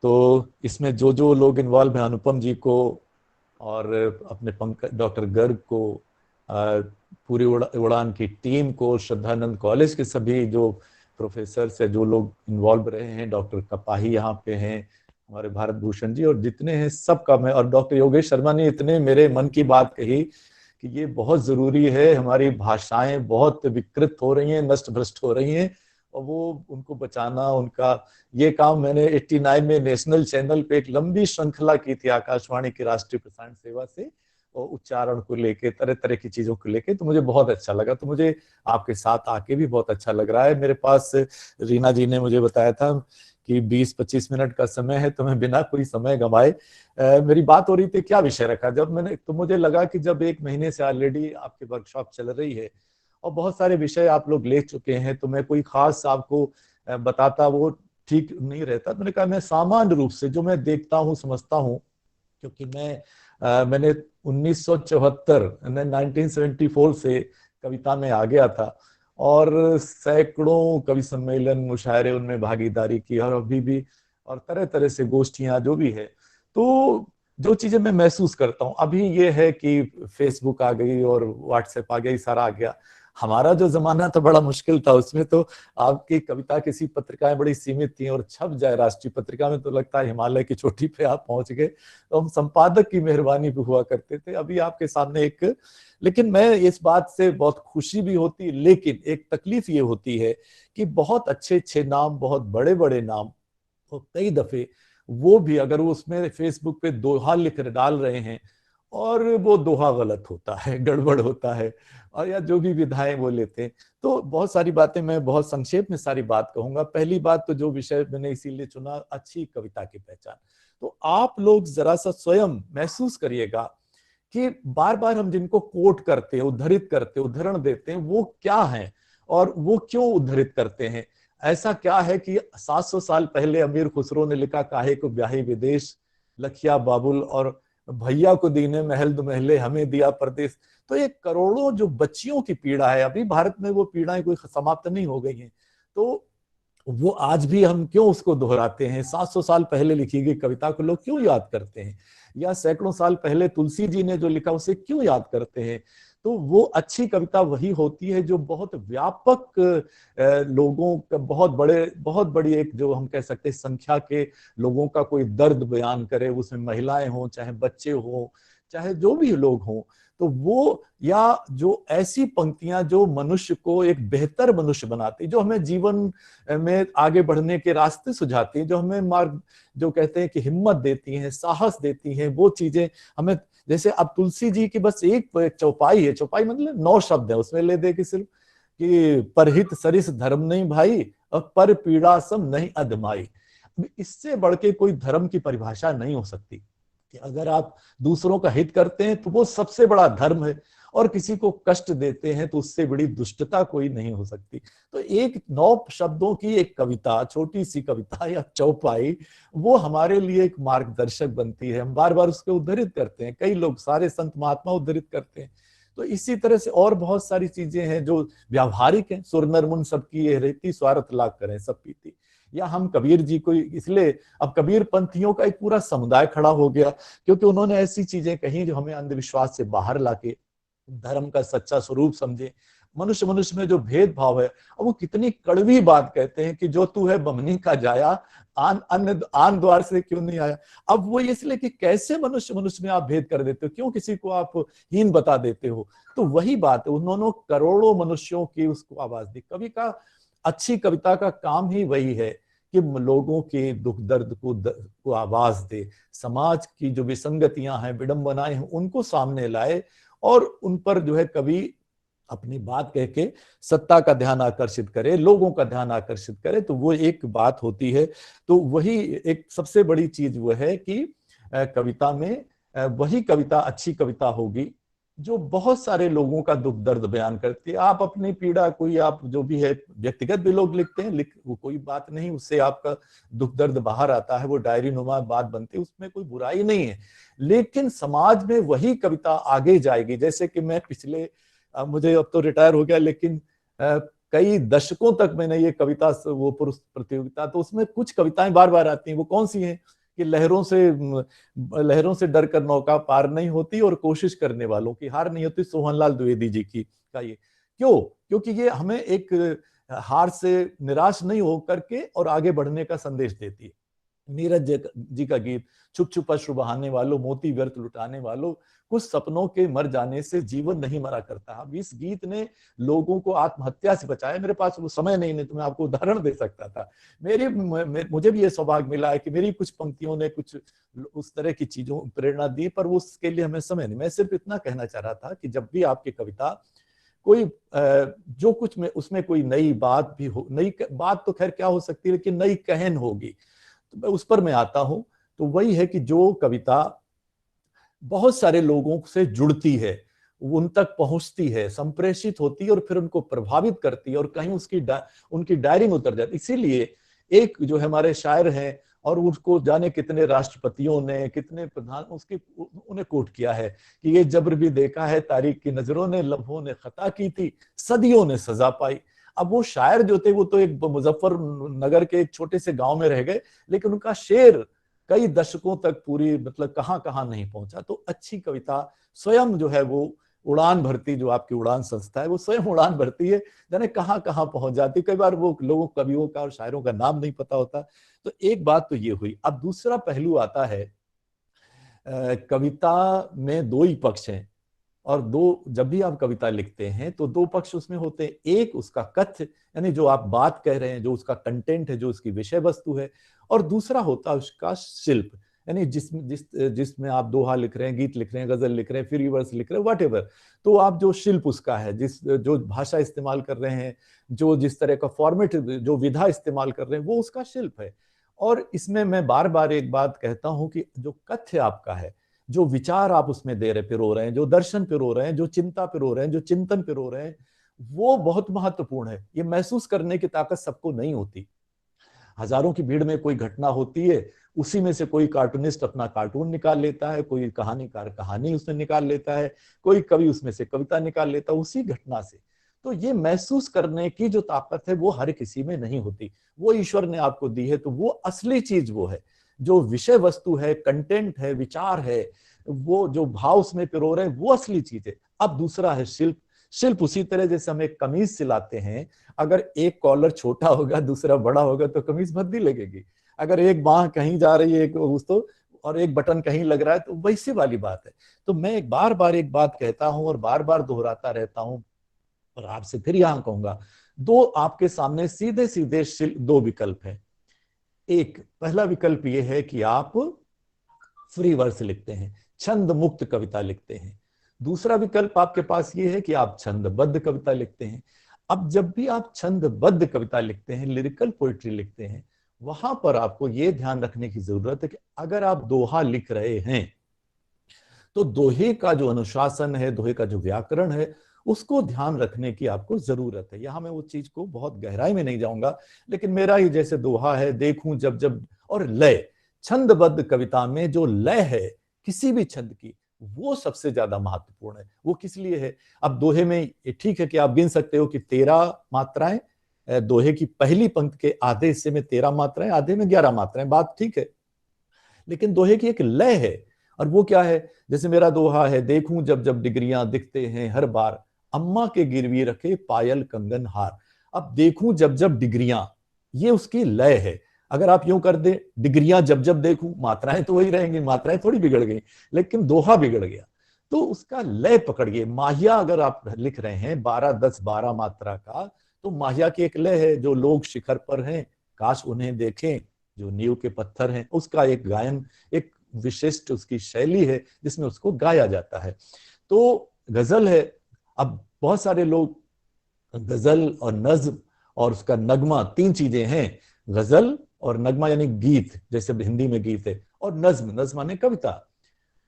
तो इसमें जो जो लोग इन्वॉल्व हैं, अनुपम जी को और अपने डॉक्टर गर्ग को, पूरी उड़ान की टीम को, श्रद्धानंद कॉलेज के सभी जो प्रोफेसर से जो लोग इन्वॉल्व रहे हैं, डॉक्टर कपाही यहाँ पे हैं, हमारे भारत भूषण जी और जितने हैं सबका मैं, और डॉक्टर योगेश शर्मा ने इतने मेरे मन की बात कही कि ये बहुत जरूरी है, हमारी भाषाएं बहुत विकृत हो रही हैं, नष्ट भ्रष्ट हो रही हैं, और वो उनको बचाना, उनका ये काम मैंने 89 में नेशनल चैनल पे एक लंबी श्रृंखला की थी आकाशवाणी की राष्ट्रीय प्रसारण सेवा से, और उच्चारण को लेके, तरह तरह की चीजों को लेके, तो मुझे बहुत अच्छा लगा। तो मुझे आपके साथ आके भी बहुत अच्छा लग रहा है। मेरे पास रीना जी ने मुझे बताया था कि 20-25 मिनट का समय है, तो मैं बिना कोई समय गंवाए मेरी बात हो रही थी क्या विषय रखा, जब मैंने, तो मुझे लगा कि जब 1 महीने से ऑलरेडी आपकी वर्कशॉप चल रही है और बहुत सारे विषय आप लोग ले चुके हैं, तो मैं कोई खास आपको बताता वो ठीक नहीं रहता। मैंने कहा मैं सामान्य रूप से जो मैं देखता हूँ, समझता हूँ, क्योंकि मैंने 1974 से कविता में आ गया था और सैकड़ों कवि सम्मेलन, मुशायरे, उनमें भागीदारी की, और अभी भी, और तरह तरह से गोष्ठियां जो भी है। तो जो चीजें मैं महसूस करता हूँ, अभी ये है कि फेसबुक आ गई और व्हाट्सएप आ गया, सारा आ गया। हमारा जो जमाना था बड़ा मुश्किल था, उसमें तो आपकी कविता किसी पत्रिकाएं बड़ी सीमित थी, और छप जाए राष्ट्रीय पत्रिका में तो लगता है हिमालय की चोटी पे आप पहुंच गए। तो हम संपादक की मेहरबानी भी हुआ करते थे। अभी आपके सामने एक, लेकिन मैं इस बात से बहुत खुशी भी होती, लेकिन एक तकलीफ ये होती है कि बहुत अच्छे नाम, बहुत बड़े बड़े नाम, तो कई दफे वो भी अगर वो उसमें फेसबुक पे दोहा लिख डाल रहे हैं और वो दोहा गलत होता है, गड़बड़ होता है, और या जो भी विधाएं वो लेते हैं, तो बहुत सारी बातें, मैं बहुत संक्षेप में सारी बात कहूंगा। पहली बात तो जो विषय मैंने इसीलिए चुना, अच्छी कविता की पहचान। तो आप लोग जरा सा स्वयं महसूस करिएगा कि बार बार हम जिनको कोट करते हैं, उद्धृत करते, उद्धरण देते हैं, वो क्या है और वो क्यों उद्धृत करते हैं। ऐसा क्या है कि 700 साल पहले अमीर खुसरो ने लिखा, काहे को ब्याही विदेश, लखिया बाबुल और भैया को दीने महल दो महले, हमें दिया परदेश। तो ये करोड़ों जो बच्चियों की पीड़ा है, अभी भारत में वो पीड़ाएं कोई समाप्त नहीं हो गई हैं, तो वो आज भी हम क्यों उसको दोहराते हैं। 700 साल पहले लिखी गई कविता को लोग क्यों याद करते हैं, या सैकड़ों साल पहले तुलसी जी ने जो लिखा उसे क्यों याद करते हैं। तो वो अच्छी कविता वही होती है जो बहुत व्यापक लोगों का, बहुत बड़ी एक, जो हम कह सकते हैं संख्या के लोगों का कोई दर्द बयान करे, उसमें महिलाएं हों, चाहे बच्चे हों, चाहे जो भी लोग हों, तो वो, या जो ऐसी पंक्तियां जो मनुष्य को एक बेहतर मनुष्य बनाती, जो हमें जीवन में आगे बढ़ने के रास्ते सुझाती, जो हमें मार्ग, जो कहते हैं कि हिम्मत देती हैं, साहस देती हैं, वो चीजें हमें, जैसे अब तुलसी जी की बस एक चौपाई है, चौपाई मतलब 9 शब्द है, उसमें ले दे कि सिर्फ कि परहित सरिस धर्म नहीं भाई, और पर पीड़ा सम नहीं अधमाई। इससे बढ़ के कोई धर्म की परिभाषा नहीं हो सकती कि अगर आप दूसरों का हित करते हैं तो वो सबसे बड़ा धर्म है, और किसी को कष्ट देते हैं तो उससे बड़ी दुष्टता कोई नहीं हो सकती। तो एक 9 शब्दों की एक कविता, छोटी सी कविता या चौपाई, वो हमारे लिए एक मार्गदर्शक बनती है। हम बार बार उसको उद्धृत करते हैं, कई लोग, सारे संत महात्मा उद्धृत करते हैं। तो इसी तरह से और बहुत सारी चीजें हैं जो व्यावहारिक हैं। सुर नर मुन सबकी ये रहती, स्वार्थ लाख करें सब पीती। या हम कबीर जी को, इसलिए अब कबीर पंथियों का एक पूरा समुदाय खड़ा हो गया, क्योंकि उन्होंने ऐसी चीजें कही जो हमें अंधविश्वास से बाहर लाके धर्म का सच्चा स्वरूप समझे। मनुष्य में जो भेदभाव है, और वो कितनी कड़वी बात कहते हैं कि जो तू है बमनी का जाया, आन द्वार से क्यों नहीं आया। अब वो इसलिए कि कैसे मनुष्य में आप भेद कर देते हो, क्यों किसी को आप हीन बता देते हो। तो वही बात है, उन्होंने करोड़ों मनुष्यों की उसको आवाज दी। कवि का, अच्छी कविता का काम ही वही है कि लोगों के दुख दर्द को आवाज दे, समाज की जो विसंगतियां हैं, विडंबनाएं हैं, उनको सामने लाए, और उन पर जो है कवि अपनी बात कह के सत्ता का ध्यान आकर्षित करे, लोगों का ध्यान आकर्षित करे। तो वो एक बात होती है। तो वही एक सबसे बड़ी चीज वो है कि कविता में वही कविता अच्छी कविता होगी जो बहुत सारे लोगों का दुख दर्द बयान करती है। आप अपनी पीड़ा, कोई आप जो भी है, व्यक्तिगत भी लोग लिखते हैं, वो कोई बात नहीं, उससे आपका दुख दर्द बाहर आता है, वो डायरी नुमा बात बनती है, उसमें कोई बुराई नहीं है। लेकिन समाज में वही कविता आगे जाएगी। जैसे कि मैं पिछले, मुझे अब तो रिटायर हो गया, लेकिन कई दशकों तक मैंने ये कविता, वो पुरुष प्रतियोगिता, तो उसमें कुछ कविताएं बार बार आती हैं। वो कौन सी हैं कि लहरों से डरकर नौका पार नहीं होती और कोशिश करने वालों की हार नहीं होती, सोहनलाल द्विवेदी जी की का ये। क्यों? क्योंकि ये हमें एक हार से निराश नहीं हो करके और आगे बढ़ने का संदेश देती है। नीरज जी का गीत, छुप छुप अश्रु बहाने वालों, मोती व्यर्थ लुटाने वालों, कुछ सपनों के मर जाने से जीवन नहीं मरा करता। अब इस गीत ने लोगों को आत्महत्या से बचाया। मेरे पास वो समय नहीं तो मैं आपको उदाहरण दे सकता था। मुझे भी ये सौभाग्य मिला है कि मेरी कुछ पंक्तियों ने कुछ उस तरह की चीजों प्रेरणा दी, पर उसके लिए हमें समय नहीं। मैं सिर्फ इतना कहना चाह रहा था कि जब भी आपकी कविता कोई जो कुछ में उसमें कोई नई बात भी हो, नई बात तो खैर क्या हो सकती है, लेकिन नई कहन होगी, तो उस पर मैं आता हूं। तो वही है कि जो कविता बहुत सारे लोगों से जुड़ती है, उन तक पहुंचती है, संप्रेषित होती है और फिर उनको प्रभावित करती है और कहीं उनकी डायरी में उतर जाती है। इसीलिए एक जो हमारे शायर हैं, और उसको जाने कितने राष्ट्रपतियों ने, कितने प्रधान उन्हें कोट किया है कि ये जबर भी देखा है तारीख की नजरों ने, लम्हों ने खता की थी, सदियों ने सजा पाई। अब वो शायर जो थे वो तो एक मुजफ्फरनगर के एक छोटे से गांव में रह गए, लेकिन उनका शेर कई दशकों तक पूरी मतलब कहां कहां नहीं पहुंचा। तो अच्छी कविता स्वयं जो है वो उड़ान भरती, जो आपकी उड़ान संस्था है वो स्वयं उड़ान भरती है, जाने कहां कहां पहुंच जाती। कई बार वो लोगों कवियों का और शायरों का नाम नहीं पता होता। तो एक बात तो ये हुई। अब दूसरा पहलू आता है, कविता में दो ही पक्ष हैं, और दो, जब भी आप कविता लिखते हैं तो दो पक्ष उसमें होते हैं। एक उसका कथ्य, यानी जो आप बात कह रहे हैं, जो उसका कंटेंट है, जो उसकी विषय वस्तु है, और दूसरा होता है उसका शिल्प, यानी जिसमें आप दोहा लिख रहे हैं, गीत लिख रहे हैं, गजल लिख रहे हैं, फ्री वर्स लिख रहे हैं, व्हाटएवर। तो आप जो शिल्प उसका है, जो भाषा इस्तेमाल कर रहे हैं, जो जिस तरह का फॉर्मेट, जो विधा इस्तेमाल कर रहे हैं, वो उसका शिल्प है। और इसमें मैं बार बार एक बात कहता हूं कि जो कथ्य आपका है, जो विचार आप उसमें पिरो रहे हैं, जो दर्शन पिरो रहे हैं, जो चिंता पिरो रहे हैं, जो चिंतन पिरो रहे हैं, वो बहुत महत्वपूर्ण है। ये महसूस करने की ताकत सबको नहीं होती। हजारों की भीड़ में कोई घटना होती है, उसी में से कोई कार्टूनिस्ट अपना कार्टून निकाल लेता है, कोई कहानीकार कहानी उसमें निकाल लेता है, कोई कवि उसमें से कविता निकाल लेता है उसी घटना से। तो ये महसूस करने की जो ताकत है वो हर किसी में नहीं होती, वो ईश्वर ने आपको दी है। तो वो असली चीज वो है, जो विषय वस्तु है, कंटेंट है, विचार है, वो जो भाव उसमें पिरो रहे हैं, वो असली चीज है। अब दूसरा है शिल्प। शिल्प उसी तरह जैसे हम एक कमीज सिलाते हैं, अगर एक कॉलर छोटा होगा दूसरा बड़ा होगा तो कमीज भद्दी लगेगी। अगर एक बाह कहीं जा रही है तो और एक बटन कहीं लग रहा है, तो वैसी वाली बात है। तो मैं बार बार एक बात कहता हूं और बार बार दोहराता रहता हूं, और आपसे फिर यहां कहूंगा, दो आपके सामने सीधे सीधे दो विकल्प है। एक पहला विकल्प ये है कि आप फ्री वर्स लिखते हैं, छंद मुक्त कविता लिखते हैं। दूसरा विकल्प आपके पास ये है कि आप छंदबद्ध कविता लिखते हैं। अब जब भी आप छंदबद्ध कविता लिखते हैं, लिरिकल पोइट्री लिखते हैं, वहां पर आपको ये ध्यान रखने की जरूरत है कि अगर आप दोहा लिख रहे हैं तो दोहे का जो अनुशासन है, दोहे का जो व्याकरण है, उसको ध्यान रखने की आपको जरूरत है। यहां मैं वो चीज को बहुत गहराई में नहीं जाऊंगा, लेकिन मेरा ही जैसे दोहा है, देखूं जब जब, और लय, छंदबद्ध कविता में जो लय है किसी भी छंद की, वो सबसे ज्यादा महत्वपूर्ण है। वो किस लिए है? अब दोहे में ठीक है कि आप गिन सकते हो कि 13 मात्राएं, दोहे की पहली पंक्ति के आधे हिस्से में 13 मात्राएं, आधे में 11 मात्राएं, बात ठीक है। लेकिन दोहे की एक लय है, और वो क्या है? जैसे मेरा दोहा है, देखूं जब जब डिगरियां दिखते हैं हर बार, अम्मा के गिरवी रखे पायल कंगन हार। अब देखूं जब जब डिगरियां, ये उसकी लय है। अगर आप यूं कर दे, डिगरियां जब जब देखूं, मात्राएं तो वही रहेंगी, मात्राएं थोड़ी बिगड़ गई, लेकिन दोहा बिगड़ गया। तो उसका लय पकड़िए। माहिया अगर आप लिख रहे हैं 12-10-12 मात्रा का, तो माहिया की एक लय है, जो लोग शिखर पर हैं काश उन्हें देखें, जो नींव के पत्थर हैं, उसका एक गायन, एक विशिष्ट उसकी शैली है जिसमें उसको गाया जाता है। तो गजल है। अब बहुत सारे लोग गजल और नज्म और उसका नगमा, तीन चीजें हैं, गजल और नगमा यानी गीत, जैसे हिंदी में गीत है, और नज्म, नज्म माने कविता,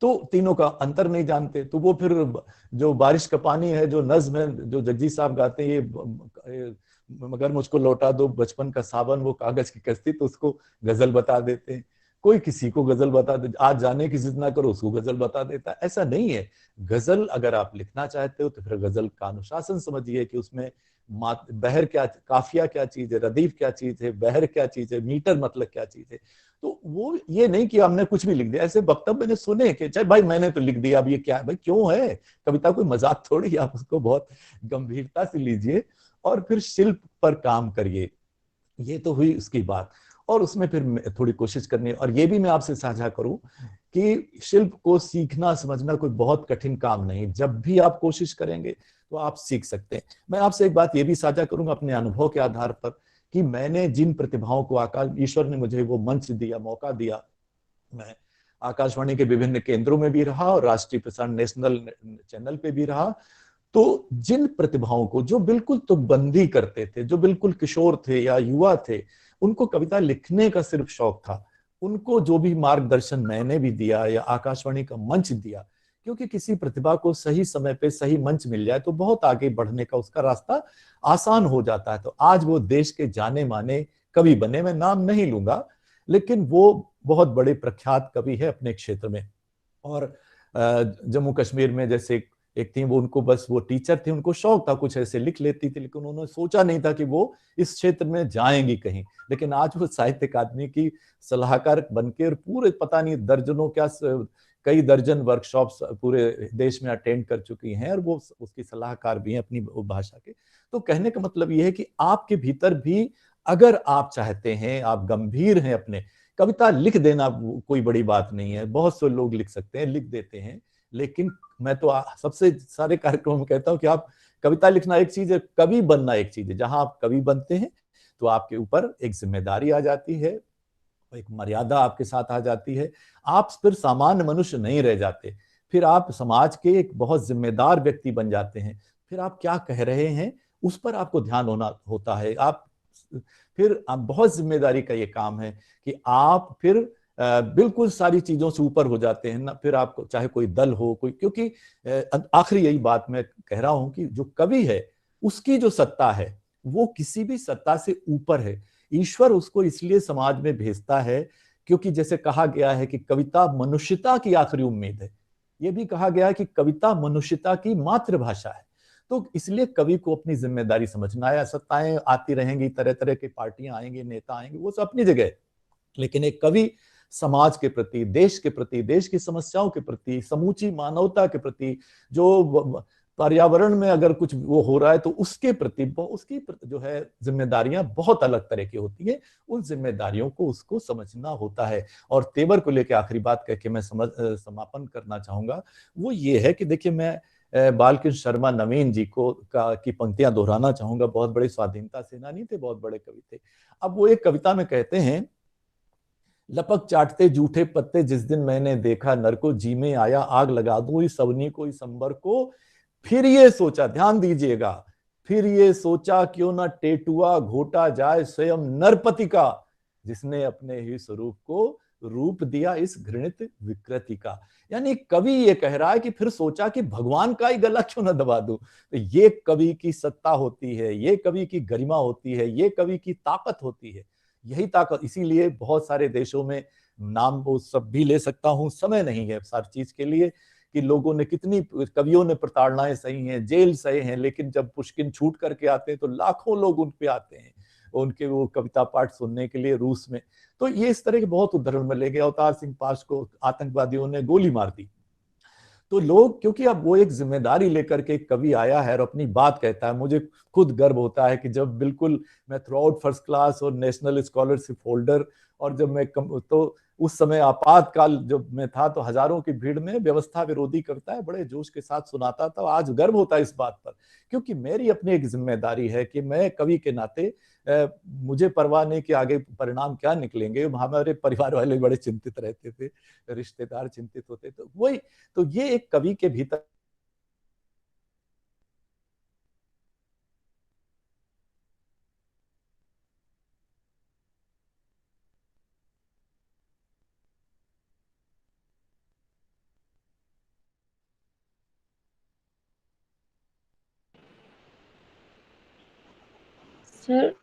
तो तीनों का अंतर नहीं जानते। तो वो फिर जो बारिश का पानी है, जो नज्म है, जो जगजीत साहब गाते हैं, ये मगर मुझको लौटा दो बचपन का सावन, वो कागज की कश्ती, तो उसको गजल बता देते हैं। कोई किसी को गजल बता दे, आज जाने की जिद ना करो, उसको गजल बता देता है। ऐसा नहीं है। गजल अगर आप लिखना चाहते हो तो फिर गजल का अनुशासन समझिए कि उसमें बहर क्या, काफिया क्या चीज है, रदीफ क्या चीज है, बहर क्या चीज है, मीटर मतलब क्या चीज है। तो वो ये नहीं कि हमने कुछ भी लिख दिया। ऐसे वक्तव्य मैंने सुने कि चाहे भाई मैंने तो लिख दिया, अब ये क्या है भाई, क्यों है? कविता कोई मजाक थोड़ी, आप उसको बहुत गंभीरता से लीजिए और फिर शिल्प पर काम करिए। ये तो हुई उसकी बात। और उसमें फिर थोड़ी कोशिश करनी। और ये भी मैं आपसे साझा करूं कि शिल्प को सीखना समझना कोई बहुत कठिन काम नहीं, जब भी आप कोशिश करेंगे तो आप सीख सकते हैं। मैं आपसे एक बात ये भी साझा करूंगा अपने अनुभव के आधार पर कि मैंने जिन प्रतिभाओं को ईश्वर ने मुझे वो मंच दिया, मौका दिया, मैं आकाशवाणी के विभिन्न केंद्रों में भी रहा और राष्ट्रीय प्रसारण नेशनल चैनल पे भी रहा, तो जिन प्रतिभाओं को जो बिल्कुल तुकबंदी करते थे, जो बिल्कुल किशोर थे या युवा थे, उनको कविता लिखने का सिर्फ शौक था, उनको जो भी मार्गदर्शन मैंने भी दिया या आकाशवाणी का मंच दिया, क्योंकि किसी प्रतिभा को सही समय पे सही मंच मिल जाए तो बहुत आगे बढ़ने का उसका रास्ता आसान हो जाता है। तो आज वो देश के जाने माने कवि बने, मैं नाम नहीं लूंगा, लेकिन वो बहुत बड़े प्रख्यात कवि है अपने क्षेत्र में। और जम्मू कश्मीर में जैसे एक थी, वो उनको बस वो टीचर थे, उनको शौक था कुछ ऐसे लिख लेती थी, लेकिन उन्होंने सोचा नहीं था कि वो इस क्षेत्र में जाएंगी कहीं। लेकिन आज वो साहित्य अकादमी की सलाहकार बनके और पूरे पता नहीं दर्जनों क्या कई दर्जन वर्कशॉप्स पूरे देश में अटेंड कर चुकी हैं और वो उसकी सलाहकार भी हैं अपनी भाषा के। तो कहने का मतलब ये है कि आपके भीतर भी अगर आप चाहते हैं, आप गंभीर हैं, अपने कविता लिख देना कोई बड़ी बात नहीं है, बहुत से लोग लिख सकते हैं, लिख देते हैं। लेकिन मैं तो सबसे सारे कार्यक्रमों में कहता हूं कि आप कविता लिखना एक चीज है, कवि बनना एक चीज है। जहां आप कवि बनते हैं तो आपके ऊपर एक जिम्मेदारी आ जाती है, एक मर्यादा आपके साथ आ जाती है, आप फिर सामान्य मनुष्य नहीं रह जाते, फिर आप समाज के एक बहुत जिम्मेदार व्यक्ति बन जाते हैं। फिर आप क्या कह रहे हैं उस पर आपको ध्यान होना होता है। आप फिर बहुत जिम्मेदारी का ये काम है कि आप फिर बिल्कुल सारी चीजों से ऊपर हो जाते हैं ना। फिर आपको चाहे कोई दल हो, कोई, क्योंकि आखिरी यही बात मैं कह रहा हूं कि जो कवि है उसकी जो सत्ता है वो किसी भी सत्ता से ऊपर है। ईश्वर उसको इसलिए समाज में भेजता है क्योंकि जैसे कहा गया है कि कविता मनुष्यता की आखिरी उम्मीद है, ये भी कहा गया है कि कविता मनुष्यता की मातृभाषा है। तो इसलिए कवि को अपनी जिम्मेदारी समझना है। सत्ताएं आती रहेंगी, तरह तरह की पार्टियां आएंगी, नेता आएंगे, वो सब अपनी जगह है, लेकिन एक कवि समाज के प्रति, देश के प्रति, देश की समस्याओं के प्रति, समूची मानवता के प्रति, जो पर्यावरण में अगर कुछ वो हो रहा है तो उसके प्रति उसकी जो है जिम्मेदारियां बहुत अलग तरह की होती है। उन जिम्मेदारियों को उसको समझना होता है। और तेवर को लेकर आखिरी बात कह के मैं समापन करना चाहूंगा, वो ये है कि देखिए, मैं बालकृष्ण शर्मा नवीन जी की पंक्तियां दोहराना चाहूंगा। बहुत बड़े स्वाधीनता सेनानी थे, बहुत बड़े कवि थे। अब वो एक कविता में कहते हैं, लपक चाटते जूठे पत्ते जिस दिन मैंने देखा नर को, जी में आया आग लगा दूं इस अवनी को, इस अंबर को। फिर ये सोचा, ध्यान दीजिएगा, फिर ये सोचा क्यों ना टेटुआ घोटा जाए स्वयं नरपति का, जिसने अपने ही स्वरूप को रूप दिया इस घृणित विकृति का। यानी कवि ये कह रहा है कि फिर सोचा कि भगवान का ही गला क्यों ना दबा दूं। तो ये कवि की सत्ता होती है, ये कवि की गरिमा होती है, ये कवि की ताकत होती है, यही ताकत। इसीलिए बहुत सारे देशों में, नाम वो सब भी ले सकता हूं, समय नहीं है सारी चीज के लिए, कि लोगों ने कितनी कवियों ने प्रताड़नाएं सही हैं, जेल सहे हैं, लेकिन जब पुष्किन छूट करके आते हैं तो लाखों लोग उन पे आते हैं उनके वो कविता पाठ सुनने के लिए रूस में। तो ये इस तरह के बहुत उदाहरण मिलेंगे। अवतार सिंह पाश को आतंकवादियों ने गोली मार दी, तो लोग, क्योंकि अब वो एक जिम्मेदारी लेकर के कवि आया है और अपनी बात कहता है। मुझे खुद गर्व होता है कि जब बिल्कुल मैं थ्रू आउट फर्स्ट क्लास और नेशनल स्कॉलरशिप होल्डर, और जब मैं तो उस समय आपातकाल जब मैं था तो हजारों की भीड़ में व्यवस्था विरोधी कविताएं बड़े जोश के साथ सुनाता था। आज गर्व होता है इस बात पर, क्योंकि मेरी अपनी एक जिम्मेदारी है कि मैं कवि के नाते मुझे परवाह नहीं कि आगे परिणाम क्या निकलेंगे। हमारे परिवार वाले बड़े चिंतित रहते थे, रिश्तेदार चिंतित होते, तो वही, तो ये एक कवि के भीतर सर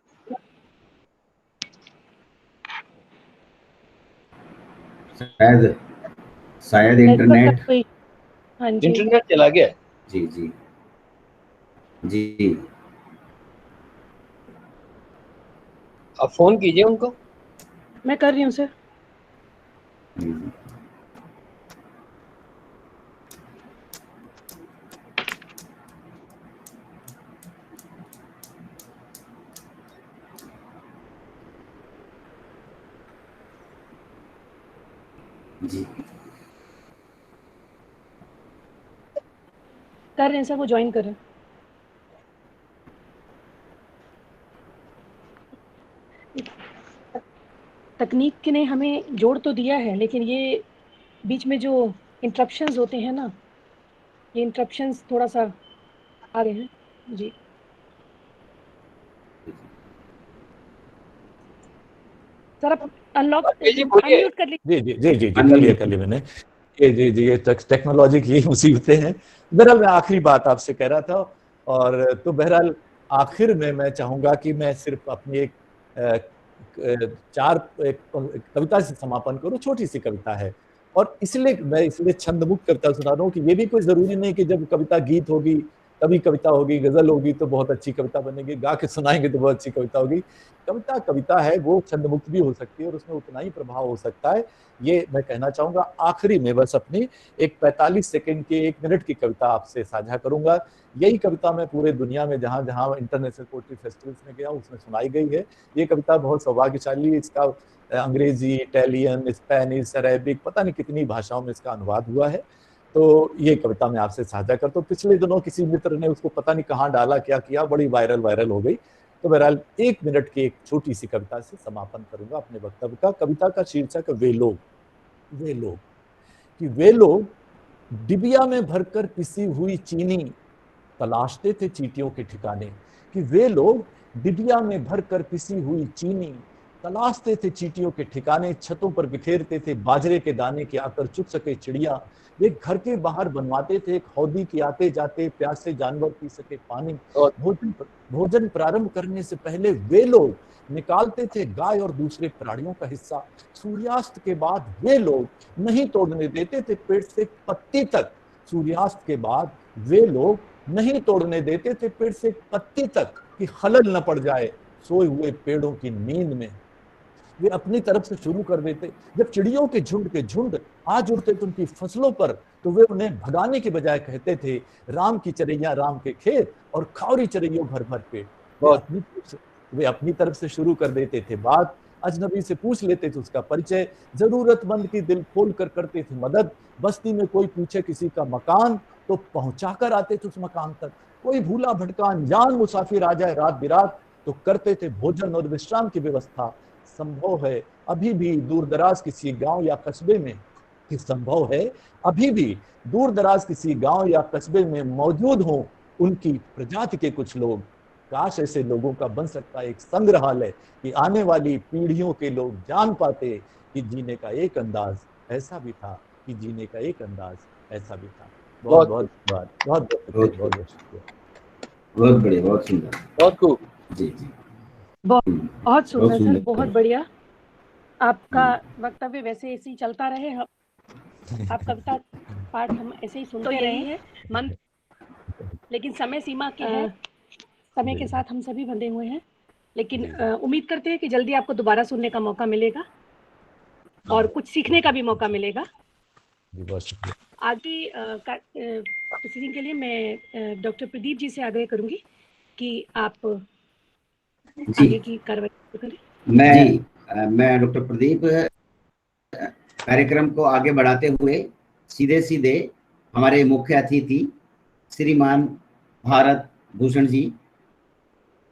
शायद इंटरनेट, हाँ जी, इंटरनेट चला गया। जी जी जी, आप फोन कीजिए उनको। मैं कर रही हूँ सर। जी कर रहे हैं सर, वो ज्वाइन कर रहे हैं। तकनीक ने हमें जोड़ तो दिया है, लेकिन ये बीच में जो इंटरप्शंस होते हैं ना, ये इंटरप्शंस थोड़ा सा आ रहे हैं जी। सर आप अनलॉक अनम्यूट कर लीजिए। जी जी जी जी जी कर लिया मैंने। ये टेक्नोलॉजी की मुसीबतें हैं। बहरहाल मैं आखिरी बात आपसे कह रहा था, और तो बहरहाल आखिर में मैं चाहूंगा कि मैं सिर्फ अपनी एक कविता से समापन करूं। छोटी सी कविता है, और इसलिए छंद मुक्त कविता सुना रहा हूँ कि ये भी कोई जरूरी नहीं कि जब कविता गीत होगी तभी कविता होगी, गजल होगी तो बहुत अच्छी कविता बनेगी, गा के सुनाएंगे तो बहुत अच्छी कविता होगी। कविता कविता है, वो छंद मुक्त भी हो सकती है और उसमें उतना ही प्रभाव हो सकता है। ये मैं कहना चाहूंगा। आखिरी में बस अपनी एक 45 सेकंड की, 1 मिनट की कविता आपसे साझा करूंगा। यही कविता मैं पूरे दुनिया में जहां जहां इंटरनेशनल पोएट्री फेस्टिवल्स में गया उसमें सुनाई गई है। ये कविता बहुत सौभाग्यशाली, इसका अंग्रेजी, इटालियन, स्पेनिश, अरेबिक, पता नहीं कितनी भाषाओं में इसका अनुवाद हुआ है। तो ये कविता मैं आपसे साझा करता हूँ। पिछले दिनों किसी मित्र ने उसको पता नहीं कहाँ डाला, क्या किया, बड़ी वायरल हो गई। तो बहरहाल 1 मिनट की एक छोटी सी कविता से समापन करूंगा अपने वक्तव्य का। कविता का शीर्षक वे लोग कि वे लोग डिबिया में भरकर पिसी हुई चीनी तलाशते थे चींटियों के ठिकाने। कि वे लोग डिबिया में भरकर पिसी हुई चीनी तलाशते थे चींटियों के ठिकाने। छतों पर बिखेरते थे बाजरे के दाने के आकर चुग सके चिड़िया। वे घर के बाहर बनवाते थे एक हौदी की आते जाते प्यासे जानवर पी सके पानी। भोजन प्रारंभ करने से पहले वे लोग निकालते थे गाय और दूसरे प्राणियों का हिस्सा। सूर्यास्त के बाद वे लोग नहीं तोड़ने देते थे पेड़ से पत्ती तक। सूर्यास्त के बाद वे लोग नहीं तोड़ने देते थे पेड़ से पत्ती तक कि खलल न पड़ जाए सोए हुए पेड़ों की नींद में। वे अपनी तरफ से शुरू कर देते। जब चिड़ियों के झुंड आ जुड़ते थे उनकी फसलों पर, तो वे उन्हें भगाने के बजाय कहते थे राम की चरैया राम के खेत और खावरी चरैयों भर भर पेट। वे अपनी तरफ से शुरू कर देते थे बात। अजनबी से पूछ लेते थे उसका परिचय। जरूरतमंद की दिल खोल कर करते थे मदद। बस्ती में कोई पूछे किसी का मकान तो पहुंचा कर आते थे उस मकान तक। कोई भूला भटका अनजान मुसाफिर आ जाए रात बिरात तो करते थे भोजन और विश्राम की व्यवस्था। संभव है अभी भी दूर दराज किसी गांव या कस्बे में, संभव है अभी भी दूर दराज किसी गांव या कस्बे में मौजूद हो उनकी प्रजाति के कुछ लोग। काश ऐसे लोगों का बन सकता एक संग्रहालय कि आने वाली पीढ़ियों के लोग जान पाते कि जीने का एक अंदाज ऐसा भी था, कि जीने का एक अंदाज ऐसा भी था। बहुत बहुत धन्यवाद। बहुत शुक्रिया। बहुत बढ़िया, बहुत सुंदर, बहुत खूब। जी जी, बहुत सुंदर सर, बहुत बढ़िया। आपका वक्तव्य वैसे ऐसे ही चलता रहे। आप कविता पाठ हम ऐसे ही सुनते रहे हैं मन, लेकिन समय सीमा के है, समय के साथ हम सभी बंधे हुए हैं। लेकिन उम्मीद करते हैं कि जल्दी आपको दोबारा सुनने का मौका मिलेगा और कुछ सीखने का भी मौका मिलेगा। आगे प्रोसीडिंग के लिए मैं डॉक्टर प्रदीप जी से आग्रह करूंगी कि आप आगे की कार्रवाई करें। मैं डॉक्टर प्रदीप कार्यक्रम को आगे बढ़ाते हुए सीधे हमारे मुख्य अतिथि श्रीमान भारत भूषण जी,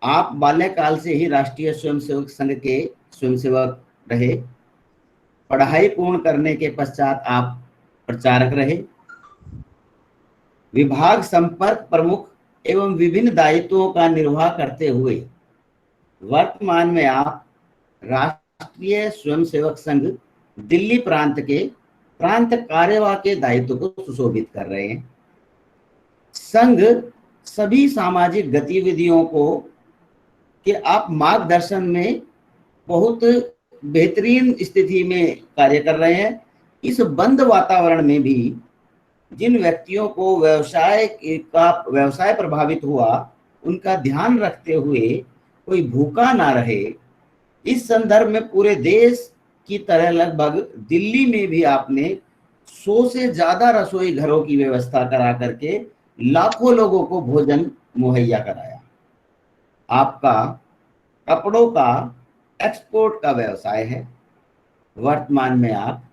आप बाल्यकाल से ही राष्ट्रीय स्वयंसेवक संघ के स्वयंसेवक रहे। पढ़ाई पूर्ण करने के पश्चात आप प्रचारक रहे। विभाग संपर्क प्रमुख एवं विभिन्न दायित्वों का निर्वाह करते हुए वर्तमान में आप राष्ट्रीय स्वयंसेवक संघ दिल्ली प्रांत के प्रांत कार्यवाह के दायित्व को सुशोभित कर रहे हैं। संघ सभी सामाजिक गतिविधियों को कि आप मार्गदर्शन में बहुत बेहतरीन स्थिति में कार्य कर रहे हैं। इस बंद वातावरण में भी जिन व्यक्तियों को व्यवसाय प्रभावित हुआ उनका ध्यान रखते हुए कोई भूखा ना रहे, इस संदर्भ में पूरे देश की तरह लगभग दिल्ली में भी आपने 100 से ज्यादा रसोई घरों की व्यवस्था करा करके लाखों लोगों को भोजन मुहैया कराया। आपका कपड़ों का एक्सपोर्ट का व्यवसाय है। वर्तमान में आप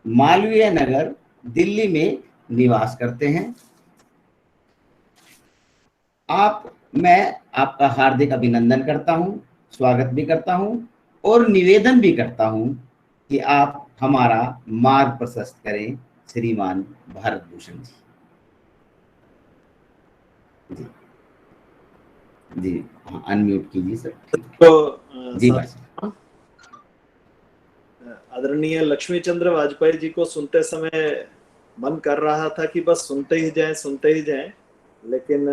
मालवीय नगर दिल्ली में निवास करते हैं। मैं आपका हार्दिक अभिनंदन करता हूं, स्वागत भी करता हूं और निवेदन भी करता हूं कि आप हमारा मार्ग प्रशस्त करें, श्रीमान भारत भूषण जी। जी जी हाँ, अनम्यूट कीजिए सर। तो जी भाई साहब। आदरणीय लक्ष्मी चंद्र वाजपेयी जी को सुनते समय मन कर रहा था कि बस सुनते ही जाएं, लेकिन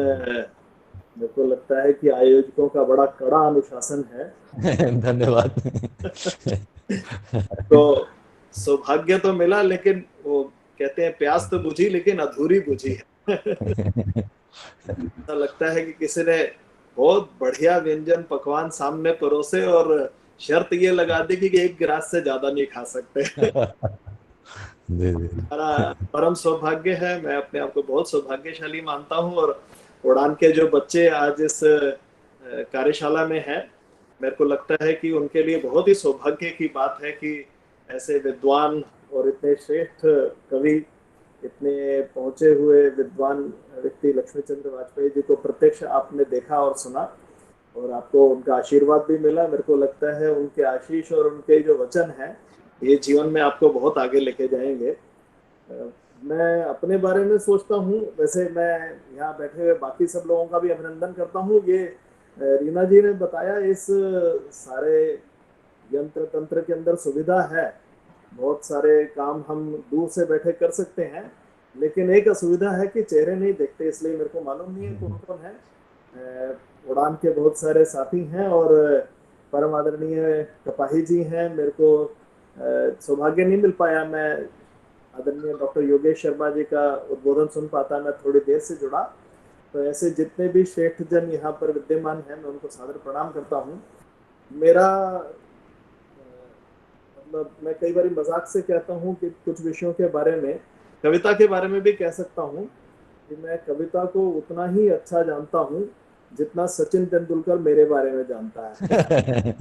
मेरे को लगता है कि आयोजकों का बड़ा कड़ा अनुशासन है। धन्यवाद। तो सौभाग्य तो मिला, लेकिन वो कहते हैं प्यास तो बुझी लेकिन अधूरी बुझी है। ऐसा लगता है कि किसी ने बहुत बढ़िया व्यंजन पकवान सामने परोसे और शर्त ये लगा दी कि एक गिलास से ज्यादा नहीं खा सकते। हमारा परम सौभाग्य है, मैं अपने आप को बहुत सौभाग्यशाली मानता हूँ। और उड़ान के जो बच्चे आज इस कार्यशाला में हैं, मेरे को लगता है कि उनके लिए बहुत ही सौभाग्य की बात है कि ऐसे विद्वान और इतने श्रेष्ठ कवि, इतने पहुंचे हुए विद्वान व्यक्ति लक्ष्मी चंद्र वाजपेयी जी को प्रत्यक्ष आपने देखा और सुना, और आपको उनका आशीर्वाद भी मिला। मेरे को लगता है उनके आशीष और उनके जो वचन हैं ये जीवन में आपको बहुत आगे लेके जाएंगे। मैं अपने बारे में सोचता हूँ, वैसे मैं यहाँ बैठे हुए बाकी सब लोगों का भी अभिनंदन करता हूँ। ये रीना जी ने बताया, इस सारे यंत्र तंत्र के अंदर सुविधा है, बहुत सारे काम हम दूर से बैठे कर सकते हैं, लेकिन एक असुविधा है कि चेहरे नहीं दिखते, इसलिए मेरे को मालूम नहीं है कौन कौन है। उड़ान के बहुत सारे साथी हैं और परम आदरणीय कपाही जी हैं। मेरे को सौभाग्य नहीं मिल पाया, मैं आदरणीय डॉक्टर योगेश शर्मा जी का उद्बोधन सुन पाता, मैं थोड़ी देर से जुड़ा। तो ऐसे जितने भी श्रेष्ठ जन यहाँ पर विद्यमान हैं, मैं उनको सादर प्रणाम करता हूँ। मेरा मतलब मैं कई बार मजाक से कहता हूँ कि कुछ विषयों के बारे में, कविता के बारे में भी कह सकता हूँ कि मैं कविता को उतना ही अच्छा जानता हूँ जितना सचिन तेंदुलकर मेरे बारे में जानता है।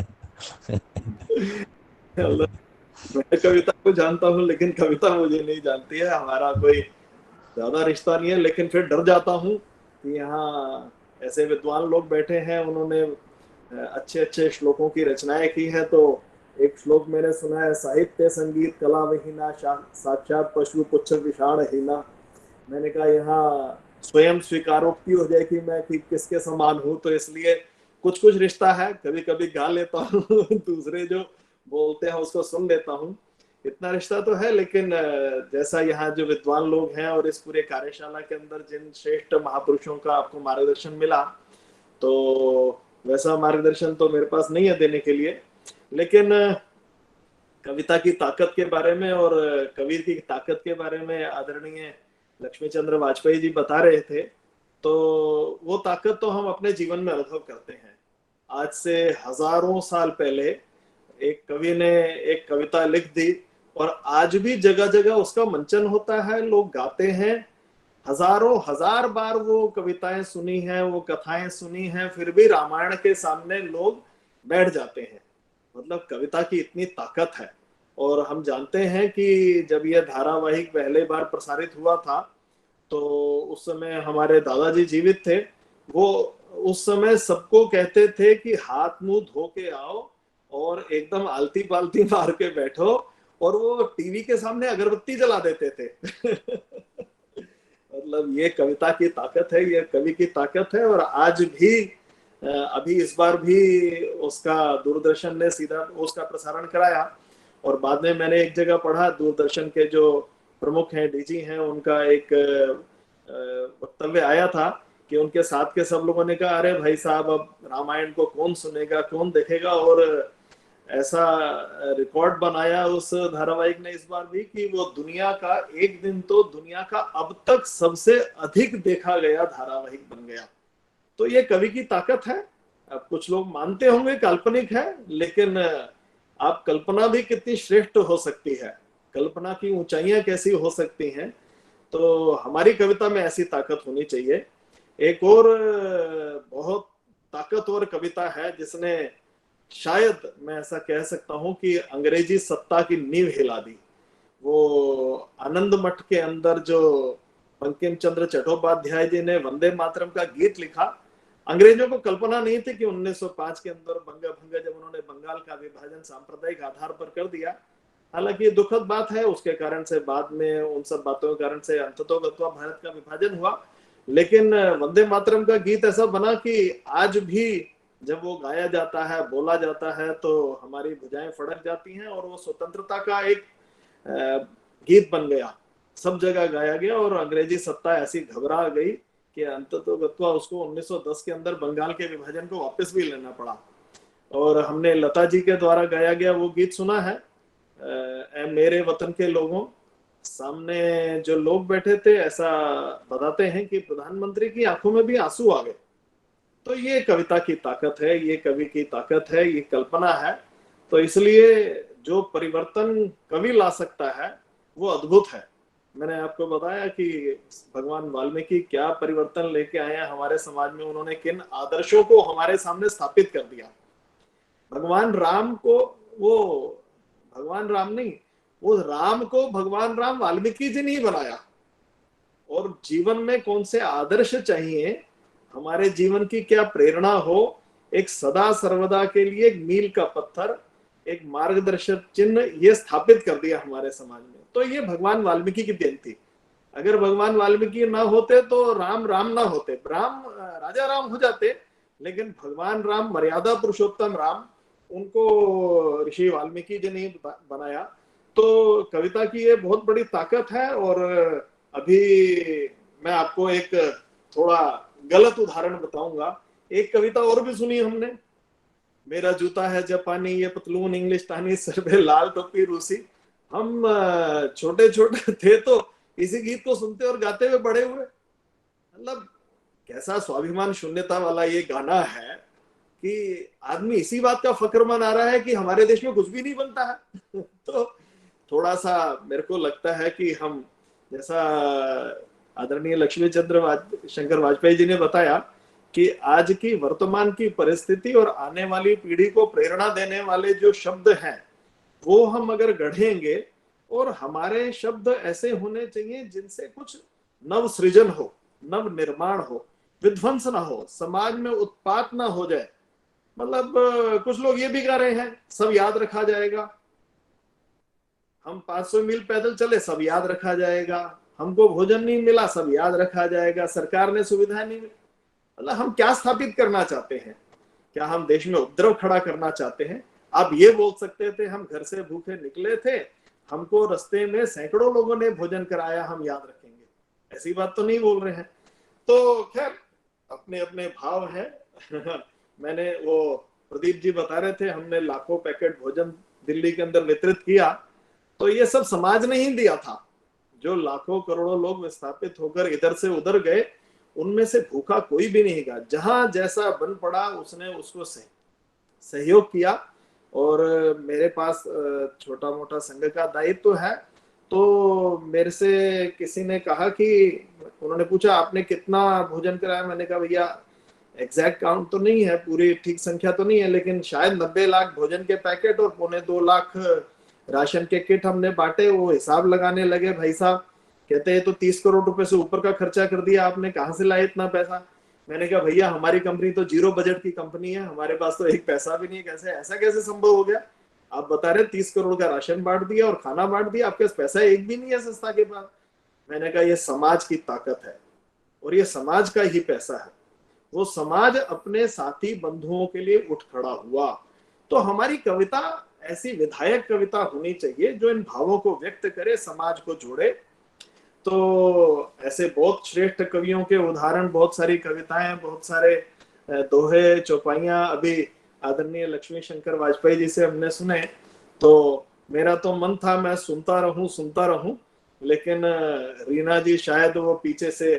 मैं कविता को जानता हूँ लेकिन कविता मुझे नहीं जानती है, हमारा कोई ज्यादा रिश्ता नहीं है। लेकिन फिर डर जाता हूँ कि यहाँ ऐसे विद्वान लोग बैठे हैं, उन्होंने अच्छे अच्छे श्लोकों की रचनाएं की है। तो एक श्लोक मैंने सुना है, साहित्य संगीत कला विहीना साक्षात पशु पुच्छ विषाण हीना। मैंने कहा यहाँ स्वयं स्वीकारोक्ति हो जाए कि मैं किसके समान हूँ, तो इसलिए कुछ कुछ रिश्ता है, कभी कभी गा लेता हूँ दूसरे जो बोलते हैं उसको सुन लेता हूँ, इतना रिश्ता तो है। लेकिन जैसा यहाँ जो विद्वान लोग हैं और इस पूरे कार्यशाला के अंदर जिन श्रेष्ठ महापुरुषों का आपको मार्गदर्शन मिला, तो वैसा मार्गदर्शन तो मेरे पास नहीं है देने के लिए। लेकिन कविता की ताकत के बारे में और कवि की ताकत के बारे में आदरणीय लक्ष्मी चंद्र वाजपेयी जी बता रहे थे, तो वो ताकत तो हम अपने जीवन में अनुभव करते हैं। आज से हजारों साल पहले एक कवि ने एक कविता लिख दी और आज भी जगह जगह उसका मंचन होता है, लोग गाते हैं। हजारों हजार बार वो कविताएं सुनी हैं, वो कथाएं सुनी हैं, फिर भी रामायण के सामने लोग बैठ जाते हैं। मतलब कविता की इतनी ताकत है। और हम जानते हैं कि जब यह धारावाहिक पहले बार प्रसारित हुआ था, तो उस समय हमारे दादाजी जीवित थे। वो उस समय सबको कहते थे कि हाथ मुंह धो के आओ और एकदम आलती पालती मार के बैठो, और वो टीवी के सामने अगरबत्ती जला देते थे। मतलब ये कविता की ताकत है, ये कवि की ताकत है। और आज भी अभी इस बार भी उसका दूरदर्शन ने सीधा उसका प्रसारण कराया। और बाद में मैंने एक जगह पढ़ा, दूरदर्शन के जो प्रमुख हैं, डीजी हैं, उनका एक वक्तव्य आया था कि उनके साथ के सब लोगों ने कहा, अरे भाई साहब, अब रामायण को कौन सुनेगा, कौन देखेगा। और ऐसा रिकॉर्ड बनाया उस धारावाहिक ने इस बार भी कि वो दुनिया का एक दिन तो दुनिया का अब तक सबसे अधिक देखा गया धारावाहिक बन गया। तो ये कवि की ताकत है। अब कुछ लोग मानते होंगे काल्पनिक है, लेकिन आप कल्पना भी कितनी श्रेष्ठ हो सकती है, कल्पना की ऊंचाइयां कैसी हो सकती हैं। तो हमारी कविता में ऐसी ताकत होनी चाहिए। एक और बहुत ताकतवर कविता है जिसने शायद मैं ऐसा कह सकता हूं कि अंग्रेजी सत्ता की नींव हिला दी, वो आनंद मठ के अंदर जो बंकिम चंद्र चट्टोपाध्याय जी ने वंदे मातरम का गीत लिखा, अंग्रेजों को कल्पना नहीं थी कि 1905 के अंदर बंगा भंगा जब उन्होंने बंगाल का विभाजन सांप्रदायिक आधार पर कर दिया। हालांकि ये दुखद बात है, उसके कारण से बाद में उन सब बातों के कारण से अंततोगत्वा भारत का विभाजन हुआ। लेकिन वंदे मातरम का गीत ऐसा बना कि आज भी जब वो गाया जाता है, बोला जाता है, तो हमारी भुजाएं फड़क जाती हैं और वो स्वतंत्रता का एक गीत बन गया, सब जगह गाया गया और अंग्रेजी सत्ता ऐसी घबरा गई कि अंततोगत्वा उसको 1910 के अंदर बंगाल के विभाजन को वापस भी लेना पड़ा। और हमने लता जी के द्वारा गाया गया वो गीत सुना है, ए मेरे वतन के लोगों। सामने जो लोग बैठे थे ऐसा बताते हैं कि प्रधानमंत्री की आंखों में भी आंसू आ गए। तो ये कविता की ताकत है, ये कवि की ताकत है, ये कल्पना है। तो इसलिए जो परिवर्तन कवि ला सकता है वो अद्भुत है। मैंने आपको बताया कि भगवान वाल्मीकि क्या परिवर्तन लेके आए हैं हमारे समाज में, उन्होंने किन आदर्शों को हमारे सामने स्थापित कर दिया। भगवान राम को वो भगवान राम नहीं, वो राम को भगवान राम वाल्मीकि जी नहीं बनाया। और जीवन में कौन से आदर्श चाहिए, हमारे जीवन की क्या प्रेरणा हो, एक सदा सर्वदा के लिए एक मील का पत्थर, एक मार्गदर्शक चिन्ह ये स्थापित कर दिया हमारे समाज में। तो ये भगवान वाल्मीकि की देन थी। अगर भगवान वाल्मीकि ना होते तो राम राम ना होते, राम राजा राम हो जाते, लेकिन भगवान राम मर्यादा पुरुषोत्तम राम, उनको ऋषि वाल्मीकि जी ने बनाया। तो कविता की ये बहुत बड़ी ताकत है। और अभी मैं आपको एक थोड़ा गलत उदाहरण बताऊंगा। एक कविता और भी सुनी हमने, मेरा जूता है जापानी, ये पतलून इंग्लिश तानी, सर पे लाल टोपी रूसी। हम छोटे छोटे थे तो इसी गीत को सुनते और गाते हुए बड़े हुए। मतलब कैसा स्वाभिमान शून्यता वाला ये गाना है कि आदमी इसी बात का फक्र मना रहा है कि हमारे देश में कुछ भी नहीं बनता है। तो थोड़ा सा मेरे को लगता है कि हम, जैसा आदरणीय लक्ष्मी चंद्र शंकर वाजपेयी जी ने बताया कि आज की वर्तमान की परिस्थिति और आने वाली पीढ़ी को प्रेरणा देने वाले जो शब्द हैं वो हम अगर गढ़ेंगे, और हमारे शब्द ऐसे होने चाहिए जिनसे कुछ नव सृजन हो, नव निर्माण हो, विध्वंस ना हो, समाज में उत्पात ना हो जाए। मतलब कुछ लोग ये भी गा रहे हैं सब याद रखा जाएगा, हम 500 मील पैदल चले सब याद रखा जाएगा, हमको भोजन नहीं मिला सब याद रखा जाएगा, सरकार ने सुविधा नहीं मिली। मतलब हम क्या स्थापित करना चाहते हैं? क्या हम देश में उपद्रव खड़ा करना चाहते हैं? आप ये बोल सकते थे हम घर से भूखे निकले थे, हमको रास्ते में सैकड़ों लोगों ने भोजन कराया, हम याद रखेंगे। ऐसी बात तो नहीं बोल रहे हैं। तो खैर अपने अपने भाव है। मैंने वो प्रदीप जी बता रहे थे हमने लाखों पैकेट भोजन दिल्ली के अंदर वितरित किया, तो ये सब समाज ने ही दिया था। जो लाखों करोड़ों लोग विस्थापित होकर इधर से उधर गए, उनमें से भूखा कोई भी नहीं गया। जहां जैसा बन पड़ा उसने उसको सहयोग किया। और मेरे पास छोटा मोटा संघ का दायित्व है, तो मेरे से किसी ने कहा कि उन्होंने पूछा आपने कितना भोजन कराया। मैंने कहा भैया एग्जैक्ट काउंट तो नहीं है, पूरी ठीक संख्या तो नहीं है, लेकिन शायद 90 लाख भोजन के पैकेट और 2.25 लाख राशन के किट हमने बांटे। वो हिसाब लगाने लगे भाई साहब, कहते हैं तो 30 करोड़ रुपए से ऊपर का खर्चा कर दिया आपने, कहाँ से लाए इतना पैसा? मैंने कहा भैया हमारी कंपनी तो जीरो बजट की कंपनी है, हमारे पास तो एक पैसा भी नहीं है, कैसे ऐसा कैसे संभव हो गया? आप बता रहे 30 करोड़ का राशन बांट दिया और खाना बांट दिया, आपके पास पैसा एक भी नहीं है संस्था के पास। मैंने कहा ये समाज की ताकत है और ये समाज का ही पैसा है। वो समाज अपने साथी बंधुओं के लिए उठ खड़ा हुआ। तो हमारी कविता ऐसी विधायक कविता होनी चाहिए जो इन भावों को व्यक्त करे, समाज को जोड़े। तो ऐसे बहुत श्रेष्ठ कवियों के उदाहरण, बहुत सारी कविताएं, बहुत सारे दोहे चौपाइयां अभी आदरणीय लक्ष्मी शंकर वाजपेयी जी से हमने सुने। तो मेरा तो मन था मैं सुनता रहूं, लेकिन रीना जी शायद वो पीछे से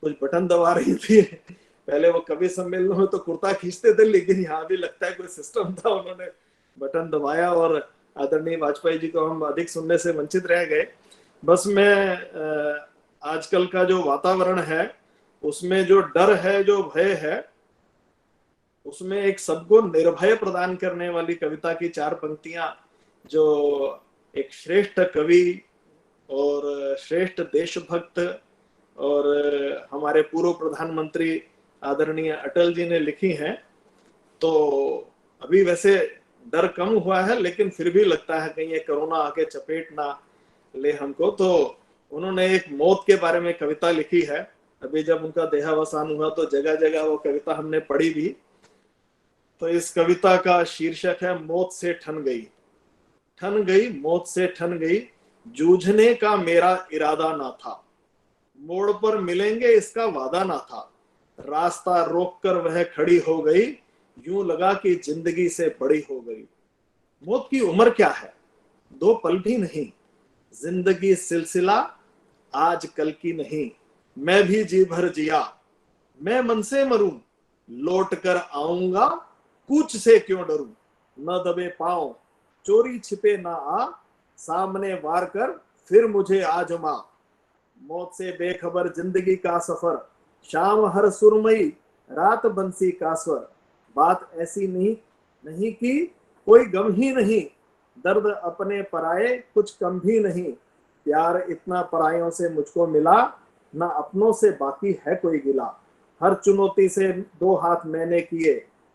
कुछ बटन दबा रही थी। पहले वो कवि सम्मेलन में तो कुर्ता खींचते थे, लेकिन यहाँ भी लगता है कोई सिस्टम था, उन्होंने बटन दबाया और आदरणीय वाजपेयी जी को हम अधिक सुनने से वंचित रह गए। बस मैं आजकल का जो वातावरण है उसमें जो डर है, जो भय है, उसमें एक सबको निर्भय प्रदान करने वाली कविता की 4 पंक्तियां जो एक श्रेष्ठ कवि और श्रेष्ठ देशभक्त और हमारे पूर्व प्रधानमंत्री आदरणीय अटल जी ने लिखी हैं। तो अभी वैसे डर कम हुआ है, लेकिन फिर भी लगता है कहीं ये कोरोना आके चपेट ना ले हमको। तो उन्होंने एक मौत के बारे में कविता लिखी है। अभी जब उनका देहावसान हुआ तो जगह जगह वो कविता हमने पढ़ी भी। तो इस कविता का शीर्षक है मौत से ठन गई। ठन गई मौत से ठन गई, जूझने का मेरा इरादा ना था, मोड़ पर मिलेंगे इसका वादा ना था, रास्ता रोककर वह खड़ी हो गई, यूं लगा कि जिंदगी से बड़ी हो गई। मौत की उम्र क्या है, 2 पल भी नहीं, जिंदगी सिलसिला आज कल की नहीं। मैं भी जी भर जिया, मैं मन से मरूं, लौट कर आऊंगा, कूच से क्यों डरूं। न दबे पांव, चोरी छिपे ना आ, सामने वार कर फिर मुझे आजमा। मौत से बेखबर जिंदगी का सफर, शाम हर सुरमई रात बंसी का स्वर। बात ऐसी नहीं कि कोई गम ही नहीं, दर्द अपने पराए कुछ कम भी नहीं। प्यार इतना परायों से मुझको मिला, ना अपनों से बाकी है कोई गिला। हर चुनौती से 2 हाथ मैंने किए,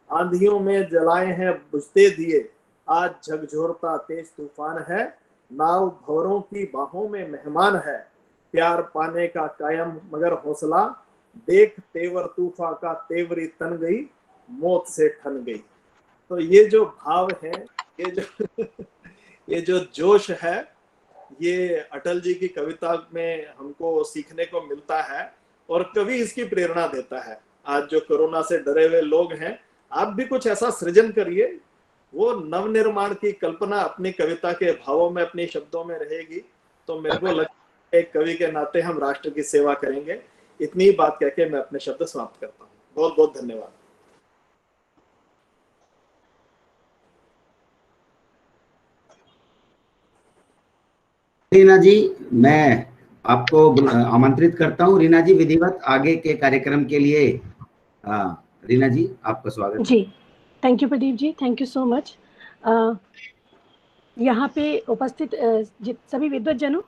आंधियों में जलाए हैं बुझते दिए। आज झकझोरता तेज तूफान है, नाव भंवरों की बाहों में मेहमान है। प्यार पाने का कायम मगर हौसला, देख तेवर तूफा का तेवरी तन गई, मौत से ठन गई। तो ये जो भाव है, ये जो जोश है, ये अटल जी की कविता में हमको सीखने को मिलता है और कवि इसकी प्रेरणा देता है। आज जो कोरोना से डरे हुए लोग हैं, आप भी कुछ ऐसा सृजन करिए, वो नवनिर्माण की कल्पना अपनी कविता के भावों में, अपने शब्दों में रहेगी। तो मेरे को लगता है एक कवि के नाते हम राष्ट्र की सेवा करेंगे। इतनी बात कह के मैं अपने शब्द समाप्त करता हूँ। बहुत बहुत धन्यवाद। रीना जी, मैं आपको आमंत्रित करता हूँ। रीना जी, विधिवत आगे के कार्यक्रम के लिए रीना जी आपका स्वागत जी। Thank you Pradeep ji, thank you so much. यहाँ पे उपस्थित सभी विद्वतजनों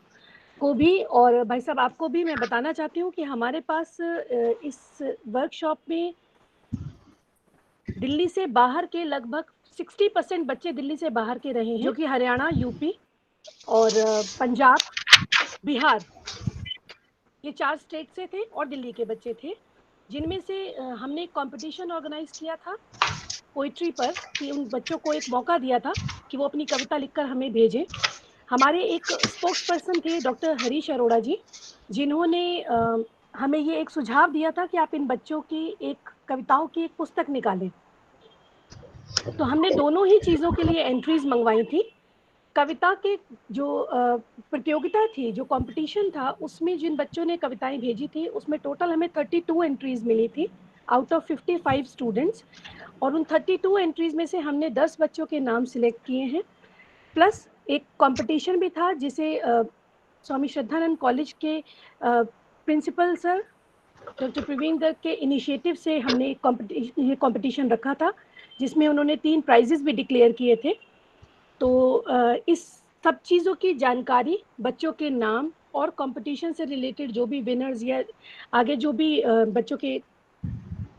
को भी और भाई साहब आपको भी मैं बताना चाहती हूँ कि हमारे पास इस वर्कशॉप में दिल्ली से बाहर के लगभग 60% बच्चे दिल्ली से बाहर के रहे हैं, जो कि हरियाणा, यूपी और पंजाब, बिहार, ये 4 स्टेट से थे और दिल्ली के बच्चे थे, जिनमें से हमने एक कंपटीशन ऑर्गेनाइज किया था पोइट्री पर, कि उन बच्चों को एक मौका दिया था कि वो अपनी कविता लिखकर हमें भेजें। हमारे एक स्पोक्स पर्सन थे डॉक्टर हरीश अरोड़ा जी, जिन्होंने हमें ये एक सुझाव दिया था कि आप इन बच्चों की एक कविताओं की एक पुस्तक निकालें। तो हमने दोनों ही चीज़ों के लिए एंट्रीज मंगवाई थी। कविता के जो प्रतियोगिता थी, जो कंपटीशन था, उसमें जिन बच्चों ने कविताएं भेजी थी, उसमें टोटल हमें 32 एंट्रीज मिली थी आउट ऑफ 55 स्टूडेंट्स। और उन 32 एंट्रीज में से हमने 10 बच्चों के नाम सिलेक्ट किए हैं, प्लस एक कंपटीशन भी था जिसे स्वामी श्रद्धानंद कॉलेज के principal sir doctor Praveen Garg के इनिशिएटिव से हमने ये कंपटीशन रखा था, जिसमें उन्होंने 3 प्राइजेस भी डिक्लेयर किए थे। तो इस सब चीज़ों की जानकारी, बच्चों के नाम और कंपटीशन से रिलेटेड जो भी विनर्स या आगे जो भी बच्चों के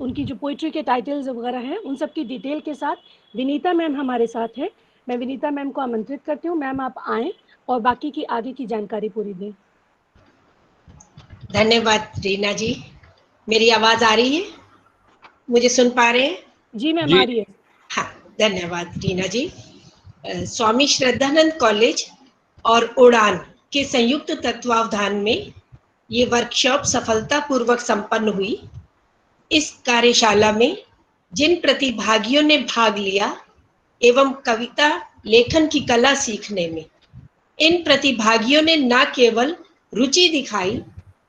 उनकी जो पोइट्री के टाइटल्स वगैरह हैं, उन सब की डिटेल के साथ विनीता मैम हमारे साथ हैं। मैं विनीता मैम को आमंत्रित करती हूँ। मैम आप आएँ और बाकी की आगे की जानकारी पूरी दें। धन्यवाद रीना जी। मेरी आवाज़ आ रही है? मुझे सुन पा रहे हैं? जी मैम, आ रही है। हाँ, धन्यवाद रीना जी। स्वामी श्रद्धानंद कॉलेज और उड़ान के संयुक्त तत्वावधान में ये वर्कशॉप सफलतापूर्वक संपन्न हुई। इस कार्यशाला में जिन प्रतिभागियों ने भाग लिया एवं कविता लेखन की कला सीखने में, इन प्रतिभागियों ने न केवल रुचि दिखाई,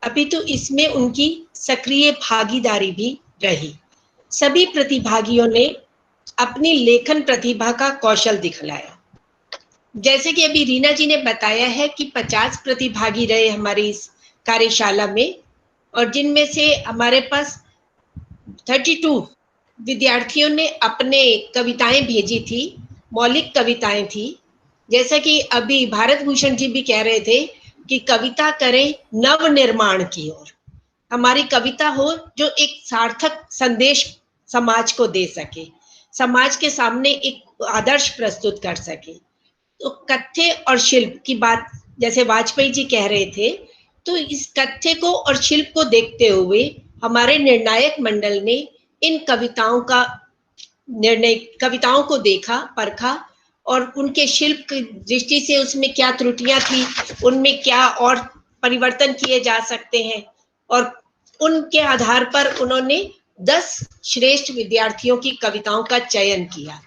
अपितु इसमें उनकी सक्रिय भागीदारी भी रही। सभी प्रतिभागियों ने अपनी लेखन प्रतिभा का कौशल दिखलाया। जैसे कि अभी रीना जी ने बताया है कि 50 प्रतिभागी रहे हमारी इस कार्यशाला में, और जिनमें से हमारे पास 32 विद्यार्थियों ने अपने कविताएं भेजी थी, मौलिक कविताएं थी। जैसा कि अभी भारत भूषण जी भी कह रहे थे कि कविता करें नव निर्माण की ओर। हमारी कविता हो जो एक सार्थक संदेश समाज को दे सके, समाज के सामने एक आदर्श प्रस्तुत कर सके। तो कथ्य और शिल्प की बात जैसे वाजपेयी जी कह रहे थे, तो इस कथ्य को और शिल्प को देखते हुए हमारे निर्णायक मंडल ने इन कविताओं को देखा, परखा और उनके शिल्प की दृष्टि से उसमें क्या त्रुटियां थी, उनमें क्या और परिवर्तन किए जा सकते हैं, और उनके आधार पर उन्होंने 10 श्रेष्ठ विद्यार्थियों की कविताओं का चयन किया।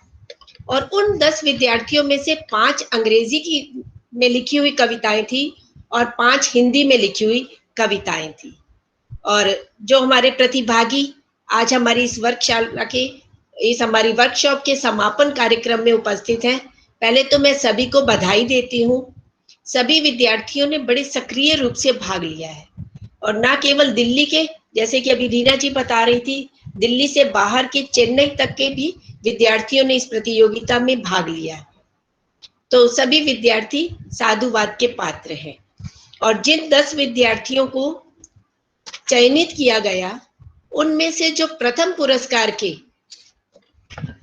और उन 10 विद्यार्थियों में से 5 अंग्रेजी में लिखी हुई कविताएं थी और 5 हिंदी में लिखी हुई कविताएं थी। और जो हमारे प्रतिभागी आज हमारी इस हमारी वर्कशॉप के समापन कार्यक्रम में उपस्थित हैं, पहले तो मैं सभी को बधाई देती हूँ। सभी विद्यार्थियों ने बड़े सक्रिय रूप से भाग लिया है, और ना केवल दिल्ली के, जैसे कि अभी रीना जी बता रही थी, दिल्ली से बाहर के चेन्नई तक के भी विद्यार्थियों ने इस प्रतियोगिता में भाग लिया है। तो सभी विद्यार्थी साधुवाद के पात्र हैं। और जिन 10 विद्यार्थियों को चयनित किया गया, उनमें से जो प्रथम पुरस्कार के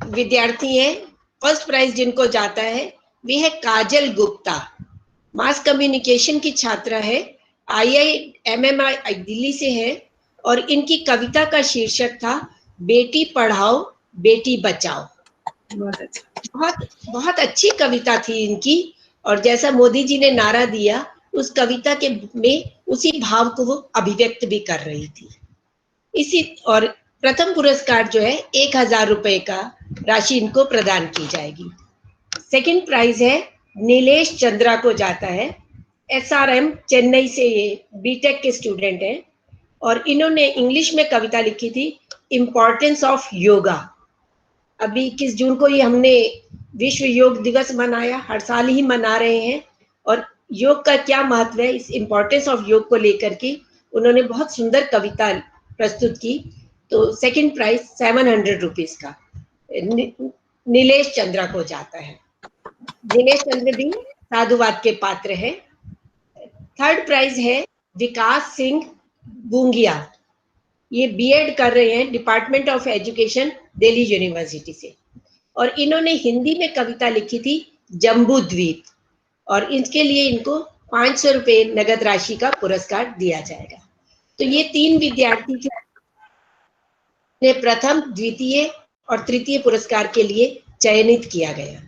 विद्यार्थी हैं, फर्स्ट प्राइज जिनको जाता है, वे है काजल गुप्ता। मास कम्युनिकेशन की छात्रा है, IIMMI दिल्ली से है, और इनकी कविता का शीर्षक था बेटी पढ़ाओ बेटी बचाओ। बहुत अच्छी कविता थी इनकी, और जैसा मोदी जी ने नारा दिया, उस कविता के में उसी भाव को वो अभिव्यक्त भी कर रही थी। और प्रथम पुरस्कार जो है 1000 रुपए का राशि इनको प्रदान की जाएगी। सेकंड प्राइज है नीलेश चंद्रा को जाता है, SRM चेन्नई से, ये बीटेक के स्टूडेंट हैं, और इन्होंने इंग्लिश में कविता लिखी थी इम्पोर्टेंस ऑफ योगा। अभी 21 जून को ये हमने विश्व योग दिवस मनाया, हर साल ही मना रहे हैं, और योग का क्या महत्व है, इस इम्पोर्टेंस ऑफ योग को लेकर के उन्होंने बहुत सुंदर कविता प्रस्तुत की। तो सेकंड प्राइज 700 रुपीज का नीलेश चंद्रा को जाता है। नीलेश चंद्र भी साधुवाद के पात्र हैं। थर्ड प्राइज है विकास सिंह बूंगिया, ये बीएड कर रहे हैं department of education Delhi university से, और इन्होंने हिंदी में कविता लिखी थी जम्बू द्वीप, और इसके लिए इनको 500 रुपए नगद राशि का पुरस्कार दिया जाएगा। तो ये 3 विद्यार्थी ने प्रथम, द्वितीय और तृतीय पुरस्कार के लिए चयनित किया गया।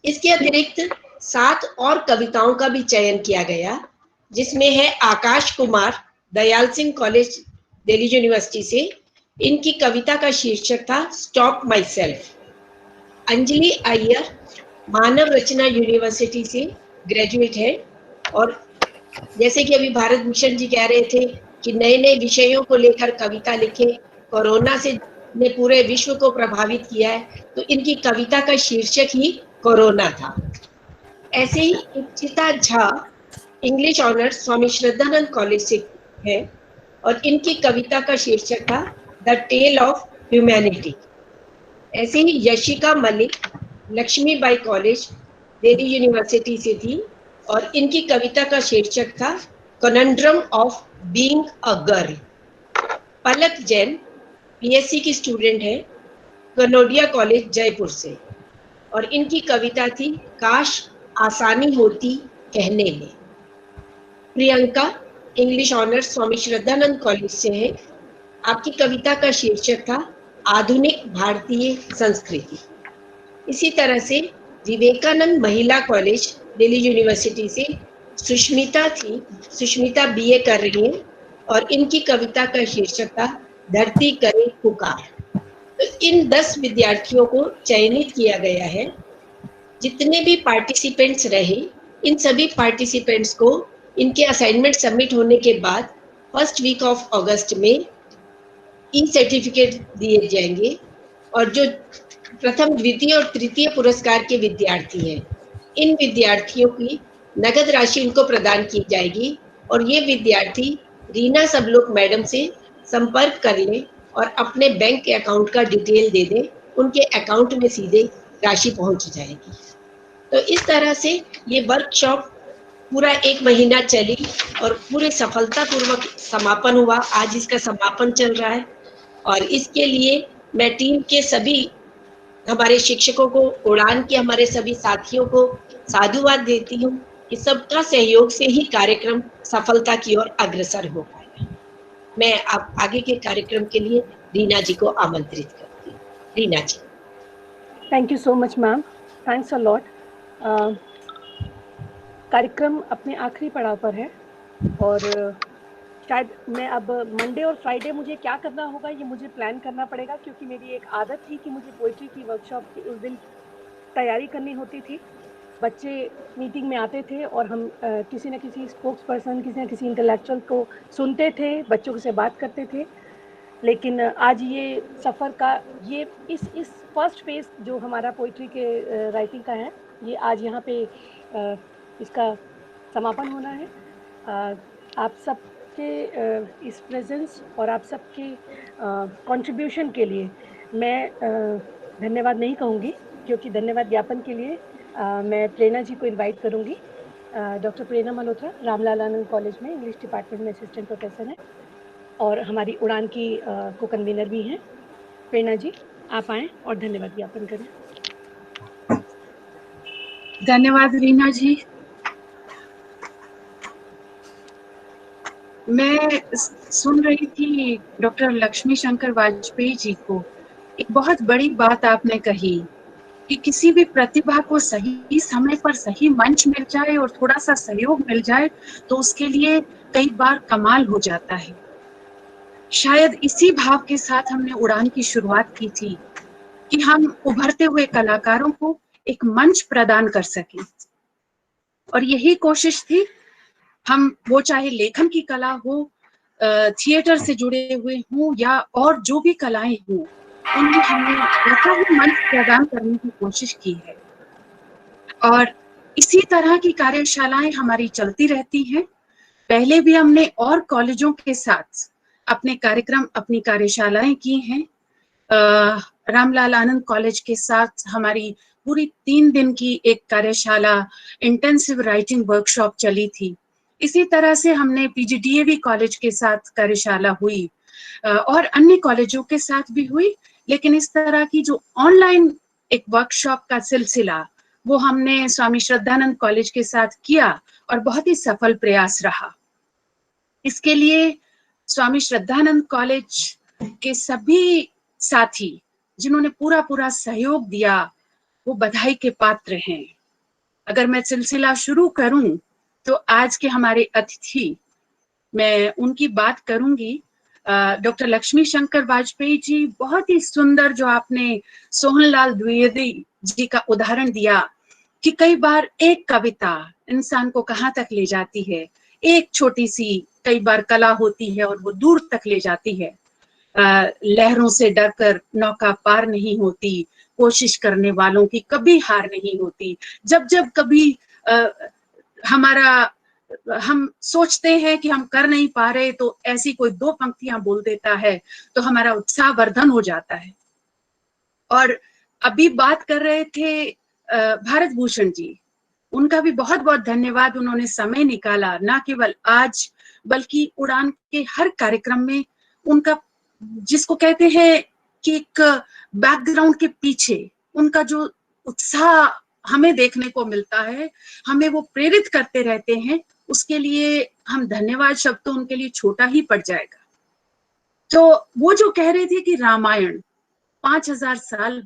इसके अतिरिक्त 7 और कविताओं का भी चयन किया गया, जिसमें है आकाश कुमार, दयाल सिंह कॉलेज दिल्ली यूनिवर्सिटी से, इनकी कविता का शीर्षक था stop myself. Anjali Iyer Manav Rachna university से ग्रेजुएट है, और जैसे कि अभी भारत भूषण जी कह रहे थे कि नए नए विषयों को लेकर कविता लिखे, कोरोना से ने पूरे विश्व को प्रभावित किया है, तो इनकी कविता का शीर्षक ही कोरोना था। ऐसे ही इच्छिता झा इंग्लिश ऑनर्स स्वामी श्रद्धानंद कॉलेज से है, और इनकी कविता का शीर्षक था द टेल ऑफ ह्यूमैनिटी। ऐसे ही यशिका मलिक लक्ष्मीबाई कॉलेज दिल्ली यूनिवर्सिटी से थी, और इनकी कविता का शीर्षक था conundrum of being a girl. Palak Jain PSC की स्टूडेंट है, कनोडिया कॉलेज जयपुर से, और इनकी कविता थी काश आसानी होती कहने में। प्रियंका इंग्लिश ऑनर्स स्वामी श्रद्धानंद कॉलेज से है, आपकी कविता का शीर्षक था आधुनिक भारतीय संस्कृति। इसी तरह से विवेकानंद महिला कॉलेज दिल्ली यूनिवर्सिटी से सुष्मिता थी, सुष्मिता BA कर रही हैं, और इनकी कविता का शीर्षक था धरती करे पुकार। तो इन 10 विद्यार्थियों को चयनित किया गया है। जितने भी पार्टिसिपेंट्स रहे, इन सभी पार्टिसिपेंट्स को इनके असाइनमेंट सबमिट होने के बाद फर्स्ट वीक ऑफ अगस्त में सर्टिफिकेट दिए जाएंगे, और जो प्रथम, द्वितीय और तृतीय पुरस्कार के विद्यार्थी हैं, इन विद्यार्थियों की नगद राशि इनको प्रदान की जाएगी, और ये विद्यार्थी रीना सबलोक मैडम से संपर्क कर लें और अपने बैंक अकाउंट का डिटेल दे दें, उनके अकाउंट में सीधे राशि पहुंच जाएगी। तो इस तरह से ये वर्कशॉप पूरा 1 महीना चली और पूरे सफलतापूर्वक समापन हुआ। आज इसका समापन चल रहा है और इसके लिए मैं टीम के सभी हमारे शिक्षकों को, उड़ान के हमारे सभी साथियों को साधुवाद देती हूँ कि सबका सहयोग से ही कार्यक्रम सफलता की ओर अग्रसर हो पाएगा। मैं अब आगे के कार्यक्रम के लिए रीना जी को आमंत्रित करती हूँ। Reena ji. Thank you so much ma'am, thanks a lot. कार्यक्रम अपने आखिरी पड़ाव पर है और शायद मैं अब मंडे और फ्राइडे मुझे क्या करना होगा ये मुझे प्लान करना पड़ेगा, क्योंकि मेरी एक आदत थी कि मुझे पोइट्री की वर्कशॉप की उस दिन तैयारी करनी होती थी। बच्चे मीटिंग में आते थे और हम किसी न किसी स्पोक्स पर्सन, किसी न किसी इंटेलेक्चुअल को सुनते थे, बच्चों से बात करते थे। लेकिन आज ये सफ़र का ये इस फर्स्ट फेज़ जो हमारा पोइट्री के राइटिंग का है, ये आज यहाँ पे इसका समापन होना है। आप सबके इस प्रेजेंस और आप सबके कंट्रीब्यूशन के लिए मैं धन्यवाद नहीं कहूँगी, क्योंकि धन्यवाद ज्ञापन के लिए मैं प्रेरणा जी को इनवाइट करूँगी। डॉक्टर प्रेरणा मल्होत्रा रामलाल आनंद कॉलेज में इंग्लिश डिपार्टमेंट में असिस्टेंट प्रोफेसर हैं और हमारी उड़ान की को कन्वीनर भी हैं। प्रेरणा जी आप आएँ और धन्यवाद ज्ञापन करें। धन्यवाद रीना जी। मैं सुन रही थी डॉक्टर लक्ष्मी शंकर वाजपेयी जी को, एक बहुत बड़ी बात आपने कही कि किसी भी प्रतिभा को सही समय पर सही मंच मिल जाए और थोड़ा सा सहयोग मिल जाए तो उसके लिए कई बार कमाल हो जाता है। शायद इसी भाव के साथ हमने उड़ान की शुरुआत की थी कि हम उभरते हुए कलाकारों को एक मंच प्रदान कर सकें, और यही कोशिश थी। हम वो चाहे लेखन की कला हो, थिएटर से जुड़े हुए हों या और जो भी कलाएं हों, उनमें हमने ऐसा ही मंच प्रदान करने की कोशिश की है और इसी तरह की कार्यशालाएं हमारी चलती रहती हैं। पहले भी हमने और कॉलेजों के साथ अपने कार्यक्रम, अपनी कार्यशालाएं की हैं। रामलाल आनंद कॉलेज के साथ हमारी पूरी 3 दिन की एक कार्यशाला इंटेंसिव राइटिंग वर्कशॉप चली थी। इसी तरह से हमने पीजीडीएवी कॉलेज के साथ कार्यशाला हुई और अन्य कॉलेजों के साथ भी हुई। लेकिन इस तरह की जो ऑनलाइन एक वर्कशॉप का सिलसिला वो हमने स्वामी श्रद्धानंद कॉलेज के साथ किया और बहुत ही सफल प्रयास रहा। इसके लिए स्वामी श्रद्धानंद कॉलेज के सभी साथी जिन्होंने पूरा सहयोग दिया वो बधाई के पात्र हैं। अगर मैं सिलसिला शुरू करूं तो आज के हमारे अतिथि, मैं उनकी बात करूंगी। डॉक्टर लक्ष्मी शंकर वाजपेयी जी, बहुत ही सुंदर जो आपने सोहनलाल द्विवेदी जी का उदाहरण दिया कि कई बार एक कविता इंसान को कहाँ तक ले जाती है। एक छोटी सी कई बार कला होती है और वो दूर तक ले जाती है। लहरों से डरकर नौका पार नहीं होती, कोशिश करने वालों की कभी हार नहीं होती। जब जब कभी हम सोचते हैं कि हम कर नहीं पा रहे तो ऐसी कोई 2 पंक्तियां बोल देता है तो हमारा उत्साह वर्धन हो जाता है। और अभी बात कर रहे थे भारत भूषण जी, उनका भी बहुत बहुत धन्यवाद। उन्होंने समय निकाला, ना केवल आज बल्कि उड़ान के हर कार्यक्रम में उनका, जिसको कहते हैं कि एक बैकग्राउंड के पीछे उनका जो उत्साह हमें देखने को मिलता है, हमें वो प्रेरित करते रहते हैं। उसके लिए हम धन्यवाद शब्द तो उनके लिए छोटा ही पड़ जाएगा। तो वो जो कह रहे थे कि रामायण 5000 साल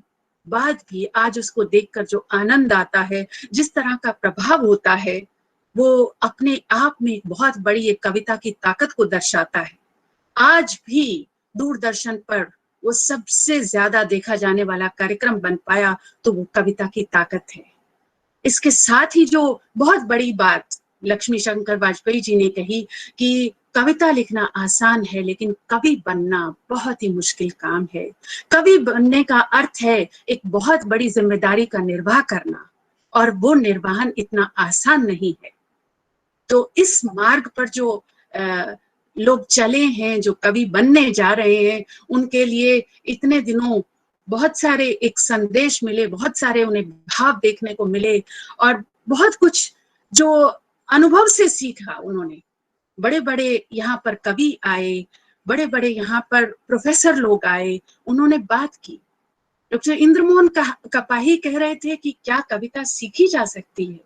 बाद भी आज उसको देखकर जो आनंद आता है, जिस तरह का प्रभाव होता है, वो अपने आप में एक बहुत बड़ी एक कविता की ताकत को दर्शाता है। आज भी दूरदर्शन पर वो सबसे ज्यादा देखा जाने वाला कार्यक्रम बन पाया तो वो कविता की ताकत है। इसके साथ ही जो बहुत बड़ी बात लक्ष्मी शंकर वाजपेयी जी ने कही कि कविता लिखना आसान है लेकिन कवि बनना बहुत ही मुश्किल काम है। कवि बनने का अर्थ है एक बहुत बड़ी जिम्मेदारी का निर्वाह करना, और वो निर्वहन इतना आसान नहीं है। तो इस मार्ग पर जो लोग चले हैं, जो कवि बनने जा रहे हैं, उनके लिए इतने दिनों बहुत सारे एक संदेश मिले, बहुत सारे उन्हें भाव देखने को मिले और बहुत कुछ जो अनुभव से सीखा उन्होंने। बड़े बड़े यहाँ पर कवि आए, बड़े बड़े यहाँ पर प्रोफेसर लोग आए, उन्होंने बात की। डॉक्टर इंद्रमोहन कपाही कह रहे थे कि क्या कविता सीखी जा सकती है?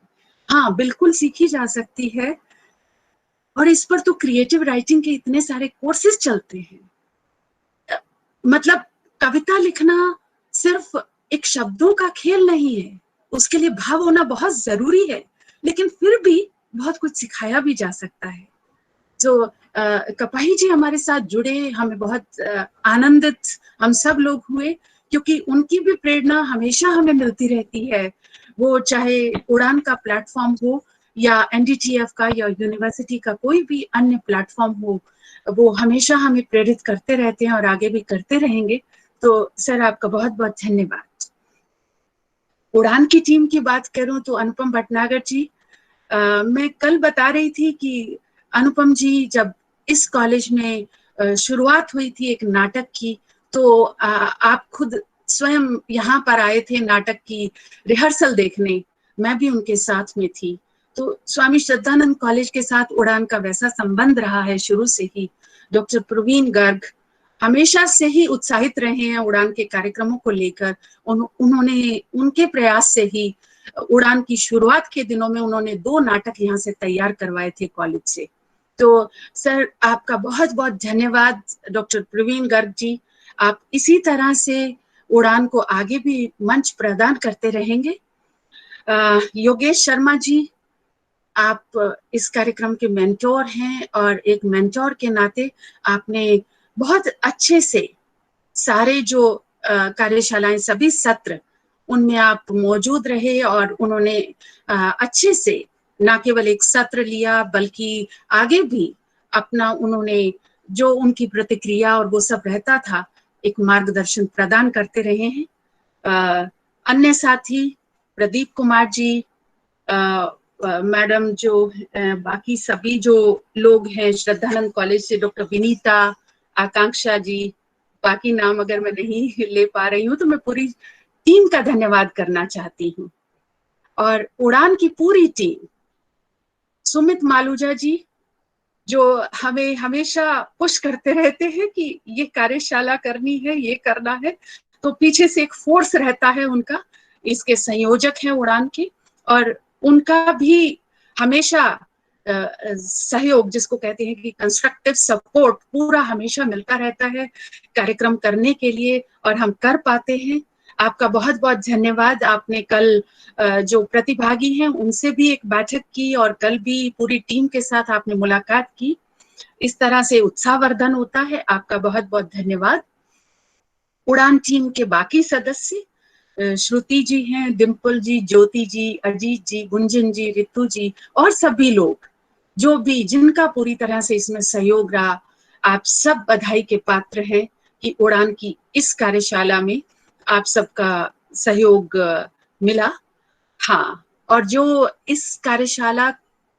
हाँ, बिल्कुल सीखी जा सकती है। और इस पर तो क्रिएटिव राइटिंग के इतने सारे कोर्सेज चलते हैं। मतलब कविता लिखना सिर्फ एक शब्दों का खेल नहीं है, उसके लिए भाव होना बहुत जरूरी है, लेकिन फिर भी बहुत कुछ सिखाया भी जा सकता है। जो कपाही जी हमारे साथ जुड़े, हमें बहुत आनंदित हम सब लोग हुए, क्योंकि उनकी भी प्रेरणा हमेशा हमें मिलती रहती है। वो चाहे उड़ान का प्लेटफॉर्म हो या एनडीटीएफ का या यूनिवर्सिटी का कोई भी अन्य प्लेटफॉर्म हो, वो हमेशा हमें प्रेरित करते रहते हैं और आगे भी करते रहेंगे। तो सर, आपका बहुत बहुत धन्यवाद। उड़ान की टीम की बात करूं तो अनुपम भटनागर जी, मैं कल बता रही थी कि अनुपम जी जब इस कॉलेज में शुरुआत हुई थी एक नाटक की, तो आप खुद स्वयं यहाँ पर आए थे नाटक की रिहर्सल देखने, मैं भी उनके साथ में थी। तो स्वामी श्रद्धानंद कॉलेज के साथ उड़ान का वैसा संबंध रहा है शुरू से ही। डॉक्टर प्रवीण गर्ग हमेशा से ही उत्साहित रहे हैं उड़ान के कार्यक्रमों को लेकर। उन्होंने उनके प्रयास से ही उड़ान की शुरुआत के दिनों में उन्होंने 2 नाटक यहाँ से तैयार करवाए थे कॉलेज से। तो सर, आपका बहुत बहुत धन्यवाद डॉक्टर प्रवीण गर्ग जी। आप इसी तरह से उड़ान को आगे भी मंच प्रदान करते रहेंगे। योगेश शर्मा जी, आप इस कार्यक्रम के मेंटोर हैं और एक मेंटोर के नाते आपने बहुत अच्छे से सारे जो कार्यशालाएं, सभी सत्र, उनमें आप मौजूद रहे और उन्होंने अच्छे से ना केवल एक सत्र लिया बल्कि आगे भी अपना उन्होंने जो उनकी प्रतिक्रिया और वो सब रहता था, एक मार्गदर्शन प्रदान करते रहे हैं। अन्य साथी प्रदीप कुमार जी, मैडम, जो बाकी सभी जो लोग हैं श्रद्धानंद कॉलेज से, डॉक्टर विनीता, आकांक्षा जी, बाकी नाम अगर मैं नहीं ले पा रही हूँ तो मैं पूरी टीम का धन्यवाद करना चाहती हूँ। और उड़ान की पूरी टीम, सुमित मालूजा जी जो हमें हमेशा पुश करते रहते हैं कि ये कार्यशाला करनी है, ये करना है, तो पीछे से एक फोर्स रहता है उनका, इसके संयोजक हैं उड़ान के, और उनका भी हमेशा सहयोग, जिसको कहते हैं कि कंस्ट्रक्टिव सपोर्ट, पूरा हमेशा मिलता रहता है कार्यक्रम करने के लिए, और हम कर पाते हैं। आपका बहुत बहुत धन्यवाद। आपने कल जो प्रतिभागी हैं उनसे भी एक बैठक की और कल भी पूरी टीम के साथ आपने मुलाकात की। इस तरह से उत्साहवर्धन होता है। आपका बहुत बहुत धन्यवाद। उड़ान टीम के बाकी सदस्य श्रुति जी हैं, डिम्पल जी, ज्योति जी, अजीत जी, गुंजन जी, रितु जी और सभी लोग जो भी जिनका पूरी तरह से इसमें सहयोग रहा, आप सब बधाई के पात्र हैं कि उड़ान की इस कार्यशाला में आप सबका सहयोग मिला। हाँ, और जो इस कार्यशाला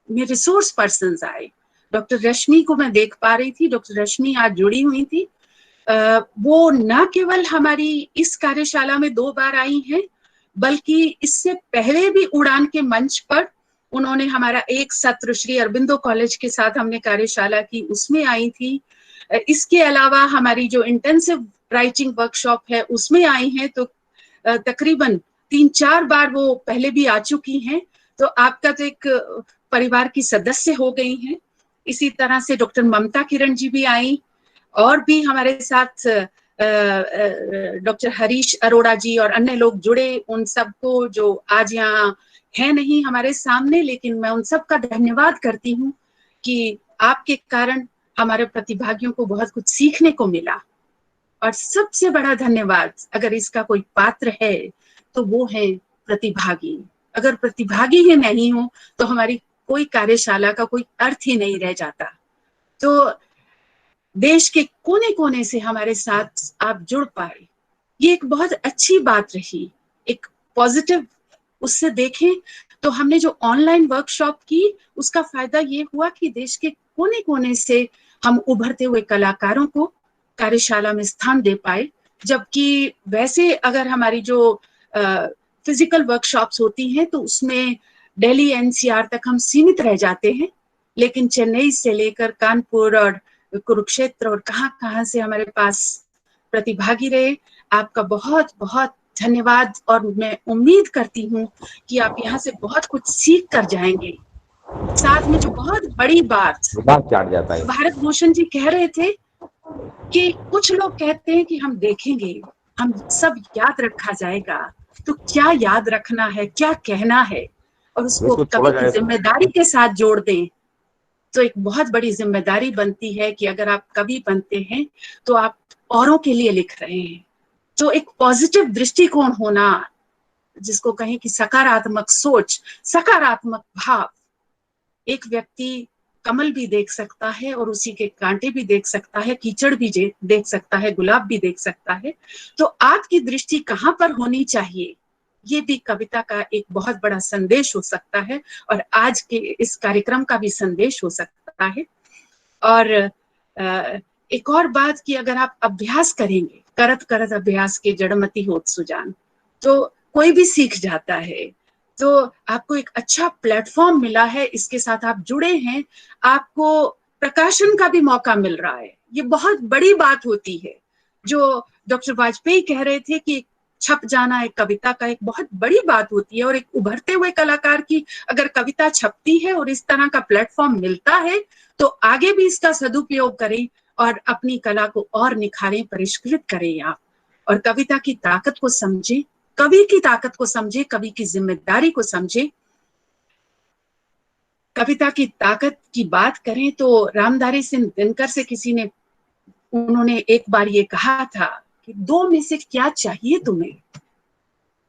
में रिसोर्स पर्सन्स आए, डॉक्टर रश्मि को मैं देख पा रही थी, डॉक्टर रश्मि आज जुड़ी हुई थी। वो न केवल हमारी इस कार्यशाला में 2 बार आई हैं, बल्कि इससे पहले भी उड़ान के मंच पर उन्होंने हमारा एक सत्र श्री अरबिंदो कॉलेज के साथ हमने कार्यशाला की, उसमें आई थी। इसके अलावा हमारी जो इंटेंसिव राइटिंग वर्कशॉप है उसमें आई हैं, तो तकरीबन 3-4 बार वो पहले भी आ चुकी हैं। तो आपका तो एक परिवार की सदस्य हो गई हैं। इसी तरह से डॉक्टर ममता किरण जी भी आई, और भी हमारे साथ डॉक्टर हरीश अरोड़ा जी और अन्य लोग जुड़े। उन सबको जो आज यहाँ है नहीं हमारे सामने, लेकिन मैं उन सब का धन्यवाद करती हूँ कि आपके कारण हमारे प्रतिभागियों को बहुत कुछ सीखने को मिला। और सबसे बड़ा धन्यवाद, अगर इसका कोई पात्र है तो वो है प्रतिभागी। अगर प्रतिभागी ही नहीं हो तो हमारी कोई कार्यशाला का कोई अर्थ ही नहीं रह जाता। तो देश के कोने कोने से हमारे साथ आप जुड़ पाए, ये एक बहुत अच्छी बात रही। एक पॉजिटिव उससे देखें तो हमने जो ऑनलाइन वर्कशॉप की, उसका फायदा ये हुआ कि देश के कोने कोने से हम उभरते हुए कलाकारों को कार्यशाला में स्थान दे पाए। जबकि वैसे अगर हमारी जो फिजिकल वर्कशॉप्स होती हैं तो उसमें दिल्ली एनसीआर तक हम सीमित रह जाते हैं, लेकिन चेन्नई से लेकर कानपुर और कुरुक्षेत्र और कहाँ से हमारे पास प्रतिभागी रहे। आपका बहुत बहुत धन्यवाद, और मैं उम्मीद करती हूँ कि आप यहाँ से बहुत कुछ सीख कर जाएंगे। साथ में जो बहुत बड़ी बात चाट जाता है, भारत भूषण जी कह रहे थे कि कुछ लोग कहते हैं कि हम देखेंगे, हम सब याद रखा जाएगा, तो क्या याद रखना है, क्या कहना है, और उसको कवि की जिम्मेदारी के साथ जोड़ दें, तो एक बहुत बड़ी जिम्मेदारी बनती है कि अगर आप कवि बनते हैं तो आप औरों के लिए लिख रहे हैं। तो एक पॉजिटिव दृष्टिकोण होना, जिसको कहें कि सकारात्मक सोच, सकारात्मक भाव। एक व्यक्ति कमल भी देख सकता है और उसी के कांटे भी देख सकता है, कीचड़ भी देख सकता है, गुलाब भी देख सकता है। तो आपकी दृष्टि कहाँ पर होनी चाहिए, ये भी कविता का एक बहुत बड़ा संदेश हो सकता है, और आज के इस कार्यक्रम का भी संदेश हो सकता है। और एक और बात कि अगर आप अभ्यास करेंगे, करत करत अभ्यास के जड़मति होत सुजान, तो कोई भी सीख जाता है। तो आपको एक अच्छा प्लेटफॉर्म मिला है, इसके साथ आप जुड़े हैं, आपको प्रकाशन का भी मौका मिल रहा है। ये बहुत बड़ी बात होती है। जो डॉक्टर वाजपेयी कह रहे थे कि छप जाना एक कविता का एक बहुत बड़ी बात होती है, और एक उभरते हुए कलाकार की अगर कविता छपती है और इस तरह का प्लेटफॉर्म मिलता है, तो आगे भी इसका सदुपयोग करें और अपनी कला को और निखारें, परिष्कृत करें आप, और कविता की ताकत को समझें, कवि की ताकत को समझे, कवि की जिम्मेदारी को समझे। कविता की ताकत की बात करें तो रामधारी सिंह दिनकर से उन्होंने एक बार ये कहा था कि दो में से क्या चाहिए तुम्हें,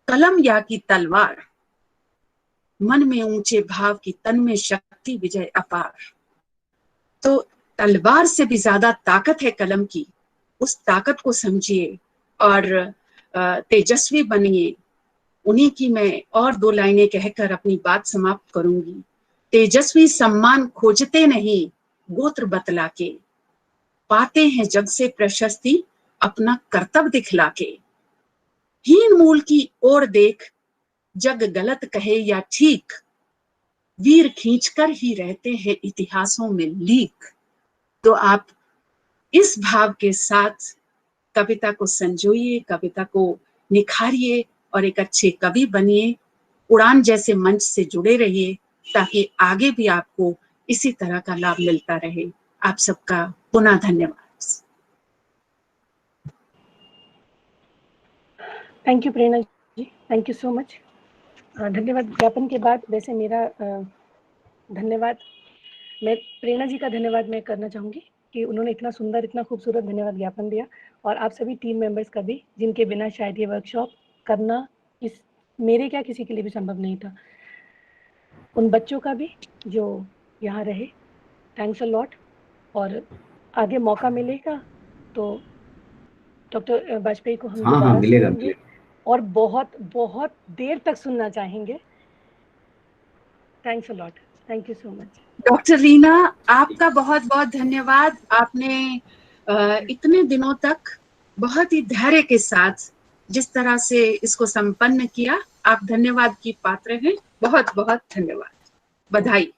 कलम या की तलवार, मन में ऊंचे भाव की तन में शक्ति विजय अपार। तो तलवार से भी ज्यादा ताकत है कलम की, उस ताकत को समझिए और तेजस्वी बनिए। उन्हीं की मैं और दो लाइनें कहकर अपनी बात समाप्त करूंगी। तेजस्वी सम्मान खोजते नहीं गोत्र बतला के, पाते हैं जग से प्रशस्ति अपना कर्तव्य दिखला के। हीन मूल की ओर देख जग गलत कहे या ठीक, वीर खींचकर ही रहते हैं इतिहासों में लीक। तो आप इस भाव के साथ कविता को संजोइए, कविता को निखारिए और एक अच्छे कवि बनिए। उड़ान जैसे मंच से जुड़े रहिए ताकि आगे भी आपको इसी तरह का लाभ मिलता रहे। आप सबका पुनः धन्यवाद। Thank you Prerna ji, thank you so much. धन्यवाद ज्ञापन के बाद वैसे मेरा धन्यवाद, मैं प्रेरणा जी का धन्यवाद मैं करना चाहूँगी कि उन्होंने इतना सुंदर, इतना खूबसूरत धन्यवाद ज्ञापन दिया, और आप सभी टीम मेंबर्स का भी, जिनके बिना शायद ये वर्कशॉप करना मेरे क्या किसी के लिए भी संभव नहीं था। उन बच्चों का भी जो यहाँ रहे, थैंक्स अ लॉट। और आगे मौका मिलेगा तो डॉक्टर वाजपेयी को हम दोबारा सुनेंगे और बहुत बहुत देर तक सुनना चाहेंगे। Thanks a lot, thank you so much. Doctor Reena, आपका बहुत बहुत धन्यवाद। आपने इतने दिनों तक बहुत ही धैर्य के साथ जिस तरह से इसको संपन्न किया, आप धन्यवाद की पात्र हैं। बहुत बहुत धन्यवाद, बधाई।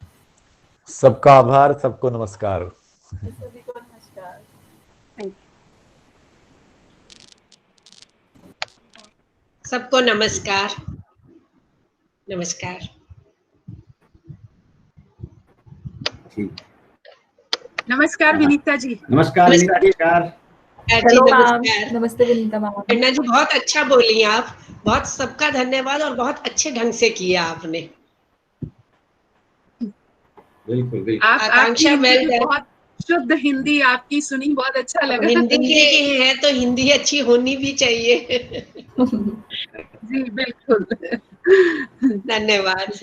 सबका आभार, सबको नमस्कार। सभी को नमस्कार। सबको नमस्कार। नमस्कार। नमस्कार विनीता जी। नमस्कार विनीता जी। नमस्कार। नमस्ते विनीता मैम। प्रेरणा जी बहुत अच्छा बोली आप, बहुत सबका धन्यवाद और बहुत अच्छे ढंग से किया आपने। बिल्कुल बिल्कुल। आकांक्षा बहुत शुद्ध हिंदी आपकी सुनी, बहुत अच्छा लगा। हिंदी के है तो हिंदी अच्छी होनी भी चाहिए। जी बिल्कुल। धन्यवाद।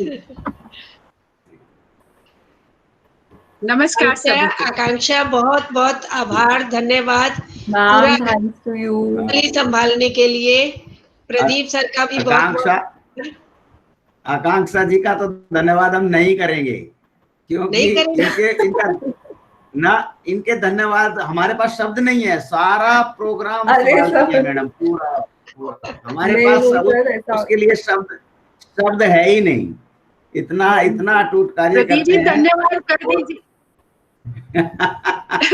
नमस्कार सभी को। आकांक्षा बहुत बहुत आभार, धन्यवाद मैम, थैंक्स टू यू संभालने के लिए। प्रदीप सर का भी बहुत। आकांक्षा जी का तो धन्यवाद हम नहीं करेंगे, क्योंकि इनके धन्यवाद हमारे पास शब्द नहीं है। सारा प्रोग्राम मैडम पूरा हमारे पास उसके लिए शब्द है ही नहीं। इतना इतना अटूट कार्य प्रदीप करते जी हैं। धन्यवाद कर दीजिए।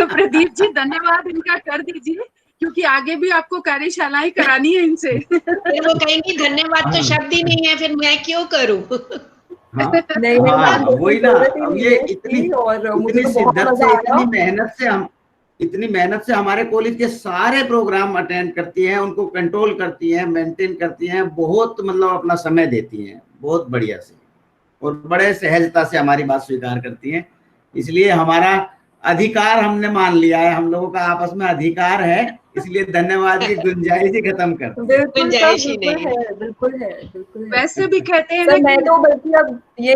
प्रदीप जी धन्यवाद इनका कर दीजिए, क्योंकि आगे भी आपको कार्यशालाएं करानी है इनसे। फिर वो कहेंगे धन्यवाद तो शब्द ही नहीं है, फिर मैं क्यों करूं? हाँ, नहीं हाँ, वही ना। जरूरत ही अब नहीं ये है इसकी, और मुझे इतनी तो बहुत शिद्दत मजा से, आया। इतनी मेहनत से हमारे कॉलेज के सारे प्रोग्राम अटेंड करती हैं, उनको कंट्रोल करती हैं, मेंटेन करती हैं, बहुत मतलब अपना समय देती हैं, बहुत बढ़िया से और बड़े सहजता से हमारी बात स्वीकार करती हैं। इसलिए हमारा अधिकार हमने मान लिया है, हम लोगों का आपस में अधिकार है, इसलिए धन्यवाद की गुंजाइश ही खत्म करते हैं। बिल्कुल सर, गुंजाइश ही बिल्कुल नहीं है। है, बिल्कुल है, बिल्कुल है। वैसे भी कहते हैं सर ना मैं कि तो बल्कि अब ये